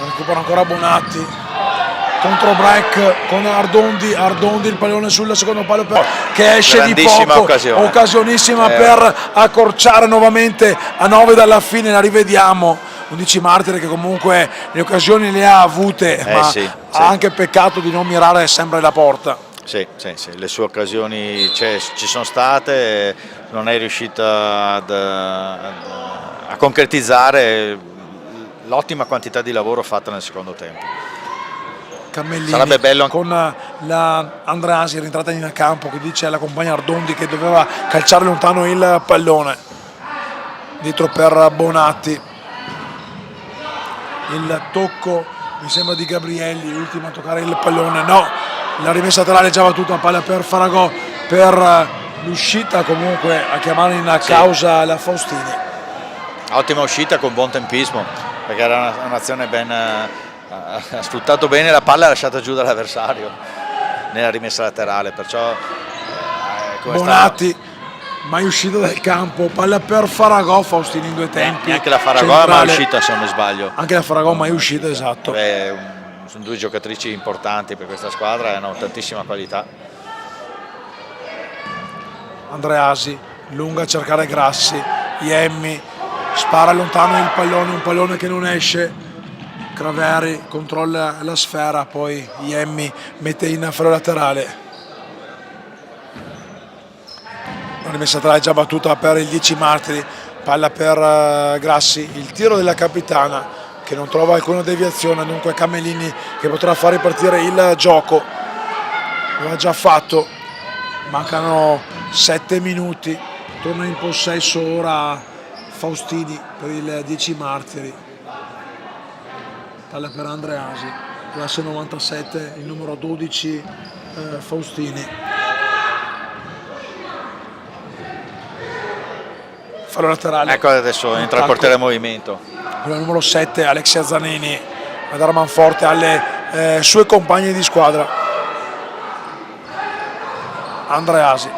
Recupera ancora Bonatti, contro break con Ardondi, il pallone sul secondo palo che esce di Grandissima poco, occasionissima. Per accorciare nuovamente a 9 dalla fine. La rivediamo, 11 martiri che comunque le occasioni le ha avute, ma sì. ha anche peccato di non mirare sempre la porta. Sì, le sue occasioni ci sono state, non è riuscita a concretizzare l'ottima quantità di lavoro fatta nel secondo tempo. Cammellini, sarebbe bello con la Andreasi rientrata in campo, che dice alla compagna Ardondi che doveva calciare lontano il pallone. Dietro per Bonatti, il tocco mi sembra di Gabrielli, l'ultimo a toccare il pallone, no, la rimessa laterale già battuta, palla per Faragò, per l'uscita comunque a chiamare in causa la Faustini. Ottima uscita con buon tempismo, perché era un'azione ben, ha sfruttato bene la palla e lasciata giù dall'avversario nella rimessa laterale, perciò Bonatti mai uscito dal campo, palla per Faragò, Faustini in due tempi. Anche la Faragò è mai uscita, se non mi sbaglio. Anche la Faragò mai uscita, esatto. Sono due giocatrici importanti per questa squadra e hanno tantissima qualità. Andreasi lunga a cercare Grassi, Iemmi spara lontano il pallone, un pallone che non esce. Craveri controlla la sfera, poi Iemmi mette in fallo laterale. La rimessa laterale già battuta per il 10 martiri, palla per Grassi, il tiro della capitana che non trova alcuna deviazione, dunque Camellini che potrà far ripartire il gioco. Lo ha già fatto, mancano 7 minuti, torna in possesso ora Faustini per il 10 martiri. Palla per Andreasi, classe 97, il numero 12 Faustini. Fallo laterale. Ecco, adesso entra il portiere in movimento. Il numero 7 Alexia Zanini a dare manforte alle sue compagne di squadra. Andreasi,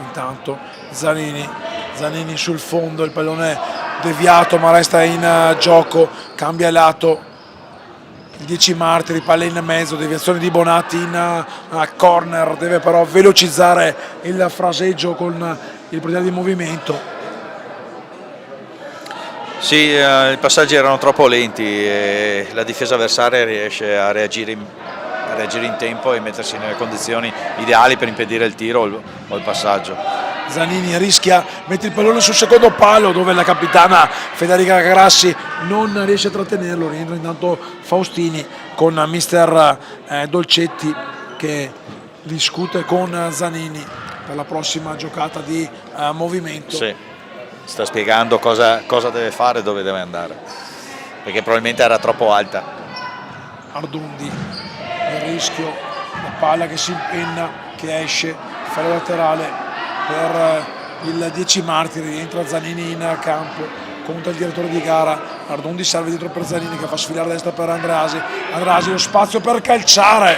intanto Zanini sul fondo, il pallone deviato ma resta in gioco, cambia lato il 10 martiri, palla in mezzo, deviazione di Bonatti in corner, deve però velocizzare il fraseggio con il portiere di movimento. Sì, i passaggi erano troppo lenti e la difesa avversaria riesce a reagire in tempo e mettersi nelle condizioni ideali per impedire il tiro o il passaggio. Zanini rischia, mette il pallone sul secondo palo dove la capitana Federica Grassi non riesce a trattenerlo. Rientra intanto Faustini con mister Dolcetti che discute con Zanini per la prossima giocata di movimento. Sì, sta spiegando cosa deve fare e dove deve andare, perché probabilmente era troppo alta. Ardondi, il rischio, la palla che si impenna, che esce, fallo laterale per il 10 Martiri, rientra Zanini in campo, conta il direttore di gara, Ardondi serve dietro per Zanini che fa sfilare a destra per Andreasi, lo spazio per calciare,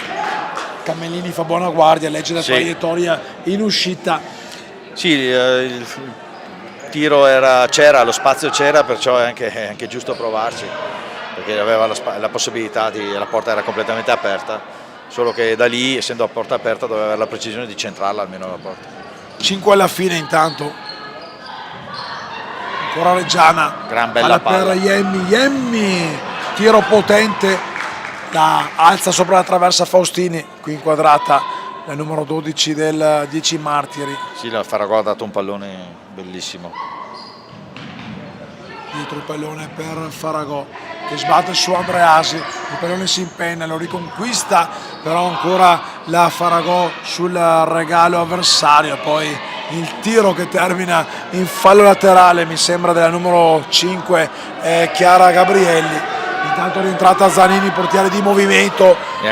Camellini fa buona guardia, legge la traiettoria in uscita. Sì, il tiro c'era, lo spazio c'era, perciò è anche giusto provarci, perché aveva la possibilità, la porta era completamente aperta, solo che da lì, essendo a porta aperta, doveva avere la precisione di centrarla almeno la porta. 5 alla fine intanto, ancora Reggiana, Gran bella palla per Iemmi, tiro potente, la alza sopra la traversa Faustini, qui inquadrata la numero 12 del 10 Martiri. Sì, la Faragò ha dato un pallone bellissimo. Dietro il pallone per Faragò che sbatte su Andreasi, il pallone si impenna, lo riconquista, però ancora la Faragò sul regalo avversario, poi il tiro che termina in fallo laterale, mi sembra della numero 5 Chiara Gabrielli. Intanto è rientrata Zanini, portiere di movimento. Le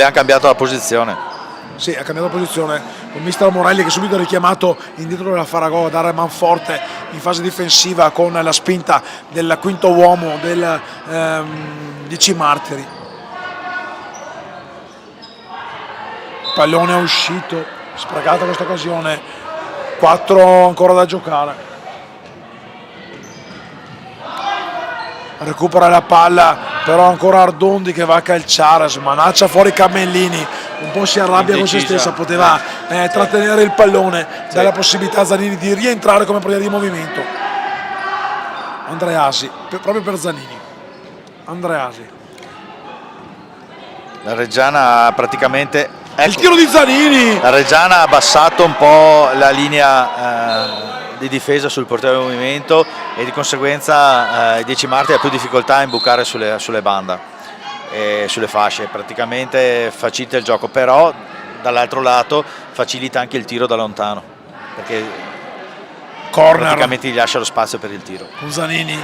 ha cambiato la posizione. Sì, ha cambiato posizione con mister Morelli che subito ha richiamato indietro della Faragò a dare manforte in fase difensiva con la spinta del quinto uomo del 10 Martiri. Pallone è uscito, sprecata questa occasione, 4 ancora da giocare. Recupera la palla, però ancora Ardondi che va a calciare, smanaccia fuori Camellini, un po' si arrabbia con se stessa, poteva trattenere il pallone, dà la possibilità a Zanini di rientrare come portiere di movimento. Andreasi, proprio per Zanini. Andreasi. La Reggiana praticamente... Il tiro di Zanini! La Reggiana ha abbassato un po' la linea di difesa sul portiere di movimento e di conseguenza il 10 Martiri ha più difficoltà a imbucare sulle bande e sulle fasce, praticamente facilita il gioco, però dall'altro lato facilita anche il tiro da lontano, perché corner, praticamente gli lascia lo spazio per il tiro. Con Zanini,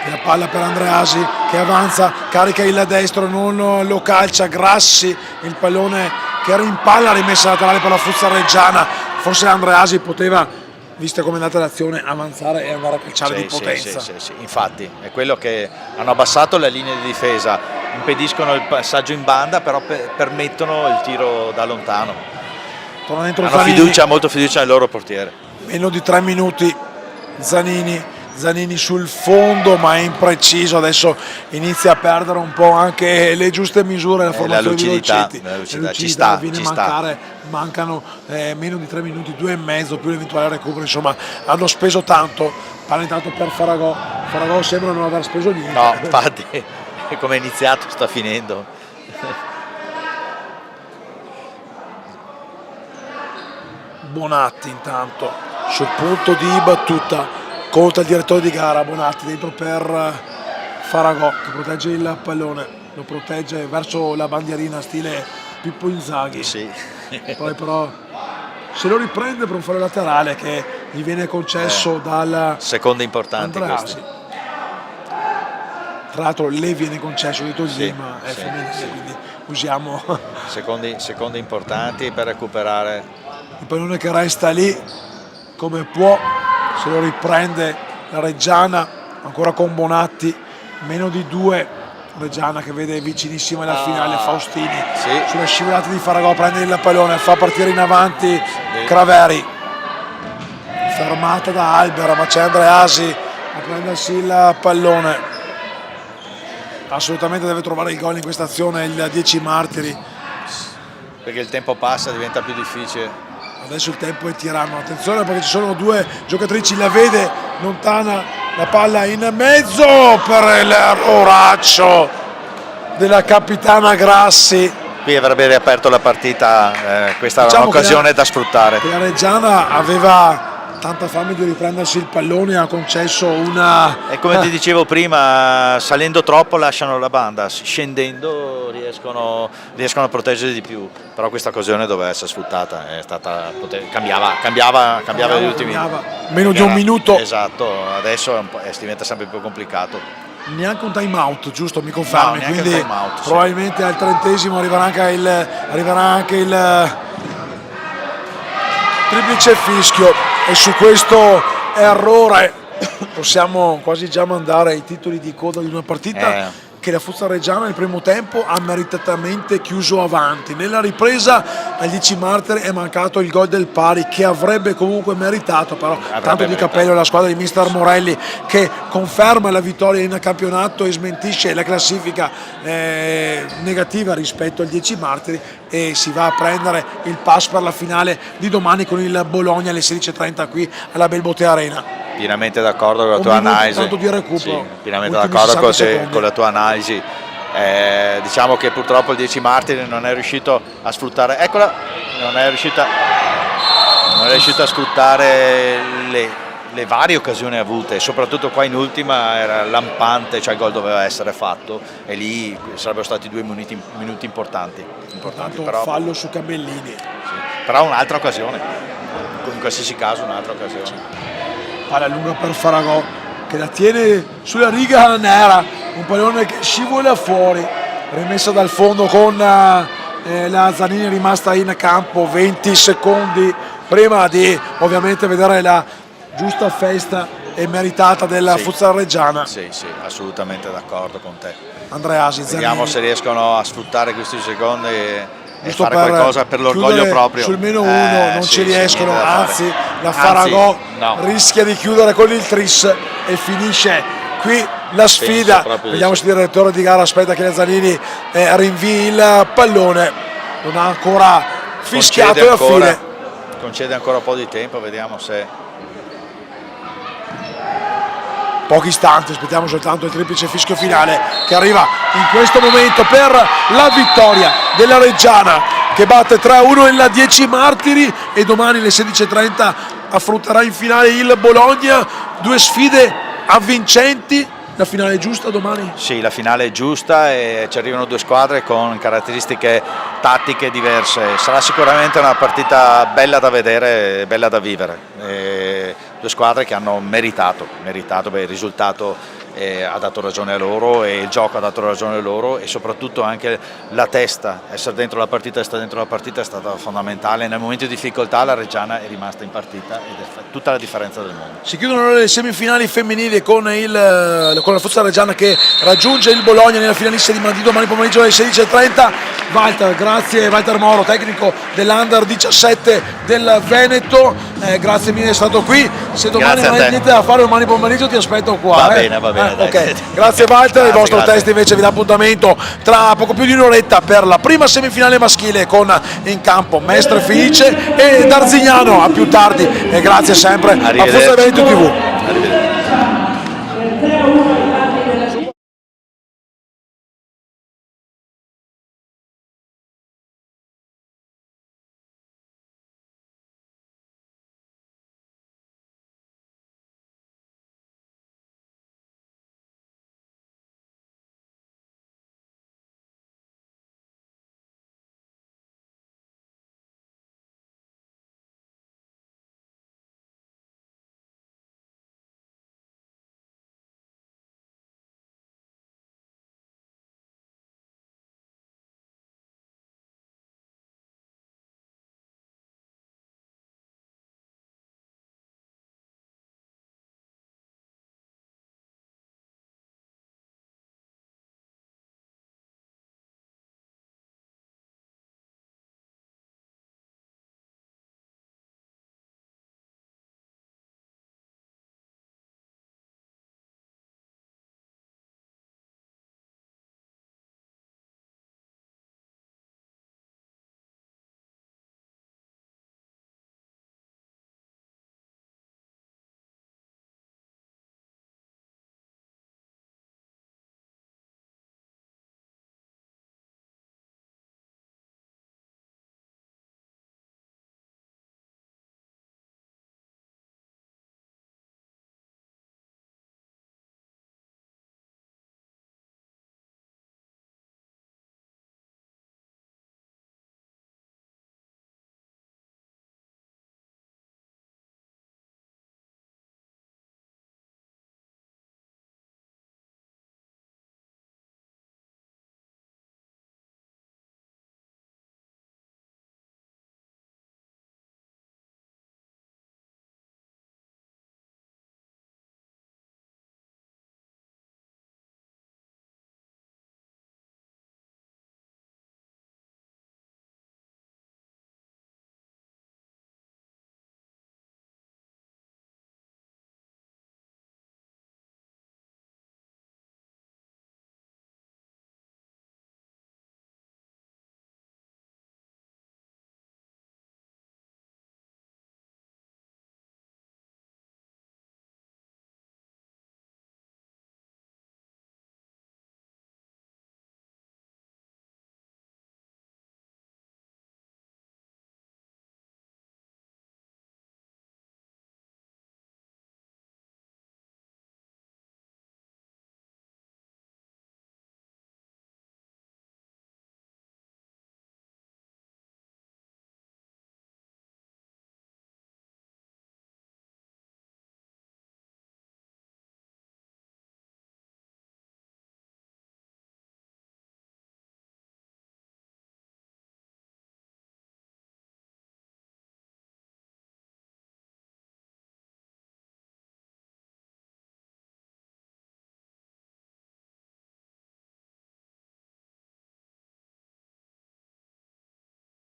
la palla per Andreasi che avanza, carica il destro, non lo calcia, Grassi, il pallone che era in palla, rimessa laterale per la Futsal Reggiana, forse Andreasi poteva, vista come è andata l'azione, avanzare e andare a calciare di potenza. Sì, infatti è quello che hanno abbassato la linea di difesa, impediscono il passaggio in banda, però permettono il tiro da lontano. Hanno molto fiducia nel loro portiere. Meno di 3 minuti, Zanini sul fondo ma è impreciso, adesso inizia a perdere un po' anche le giuste misure, la formazione di Velociti, ci sta. Mancano meno di 3 minuti, 2 e mezzo più l'eventuale recupero, insomma hanno speso tanto. Palla intanto per Faragò sembra non aver speso niente. No, infatti come è iniziato sta finendo. Bonatti intanto sul punto di battuta, conta il direttore di gara, Bonatti dentro per Faragò che protegge il pallone, lo protegge verso la bandierina stile Pippo Inzaghi. Sì. Poi però se lo riprende per un fallo laterale che gli viene concesso dal secondi importanti Andreasi. questi. Tra l'altro le viene concesso, detto sì, ma è femminile, sì. quindi usiamo secondi importanti per recuperare il pallone che resta lì come può, se lo riprende la Reggiana ancora con Bonatti, meno di 2. Reggiana che vede vicinissima alla finale Faustini, sulle scivolate di Faragò prende il pallone, fa partire in avanti Craveri, fermata da Albera, ma c'è Andreasi a prendersi il pallone, assolutamente deve trovare il gol in questa azione il 10 Martiri, perché il tempo passa, diventa più difficile. Adesso il tempo è tiranno, attenzione perché ci sono 2 giocatrici, la vede lontana, la palla in mezzo per il oraccio della capitana Grassi. Qui avrebbe riaperto la partita, questa era un'occasione da sfruttare. La Reggiana aveva tanta fame di riprendersi il pallone, ha concesso una... E come ti dicevo prima, salendo troppo lasciano la banda, scendendo riescono a proteggere di più, però questa occasione doveva essere sfruttata, cambiava gli ultimi... Meno di un minuto. Esatto, adesso diventa sempre più complicato. Neanche un time out, giusto? Mi confermi? No, quindi probabilmente al 30esimo arriverà anche il triplice fischio, e su questo errore possiamo quasi già mandare i titoli di coda di una partita che la Futsal Reggiana nel primo tempo ha meritatamente chiuso avanti. Nella ripresa al 10 martiri è mancato il gol del pari, che avrebbe comunque meritato, però tanto di cappello alla squadra di mister Morelli, che conferma la vittoria in campionato e smentisce la classifica negativa rispetto al 10 martiri, e si va a prendere il pass per la finale di domani con il Bologna alle 16:30 qui alla Belbotea Arena. Pienamente d'accordo con la tua analisi. Tanto di recupero. Sì, pienamente Ultimi d'accordo 60 secondi. con la tua analisi. Diciamo che purtroppo il 10 martiri non è riuscito a sfruttare, non è riuscito a sfruttare le varie occasioni avute, soprattutto qua in ultima era lampante, cioè il gol doveva essere fatto e lì sarebbero stati 2 minuti importanti. Tanto Però, fallo su Cabellini. però un'altra occasione, in qualsiasi caso un'altra occasione. Palla lunga per Faragò, che la tiene sulla riga nera, un pallone che scivola fuori, rimessa dal fondo con la Zanini rimasta in campo 20 secondi prima di ovviamente vedere la giusta festa e meritata della Futsal Reggiana. Sì, assolutamente d'accordo con te. Andreasi, Zanini. Vediamo se riescono a sfruttare questi secondi e Giusto fare qualcosa per l'orgoglio chiudere proprio. Sul meno uno non ci riescono, niente da fare. anzi la Faragò no. rischia di chiudere con il tris e finisce qui la sfida. Vediamo se il direttore di gara aspetta che la Zanini rinvii il pallone, non ha ancora fischiato alla fine. Concede ancora un po' di tempo, vediamo se... Pochi istanti, aspettiamo soltanto il triplice fischio finale che arriva in questo momento per la vittoria della Reggiana, che batte 3-1 nella 10 martiri, e domani alle 16:30 affronterà in finale il Bologna. 2 sfide avvincenti. La finale è giusta domani? Sì, la finale è giusta e ci arrivano 2 squadre con caratteristiche tattiche diverse. Sarà sicuramente una partita bella da vedere, bella da vivere. 2 squadre che hanno meritato, il risultato ha dato ragione a loro e il gioco ha dato ragione a loro, e soprattutto anche la testa, essere dentro la partita, stare dentro la partita è stata fondamentale. Nel momento di difficoltà la Reggiana è rimasta in partita ed è tutta la differenza del mondo. Si chiudono le semifinali femminili con la Futsal Reggiana che raggiunge il Bologna nella finalissima di domani pomeriggio alle 16:30. Walter, grazie Walter Moro, tecnico dell'Under 17 del Veneto, grazie mille di essere stato qui. Se domani non hai niente da fare domani pomeriggio ti aspetto qua. Va bene. Okay. Grazie Walter, il vostro test invece vi dà appuntamento tra poco più di un'oretta per la prima semifinale maschile con in campo Mestre Felice e Darzignano. A più tardi e grazie sempre a Futsal Veneto TV. Arrivederci.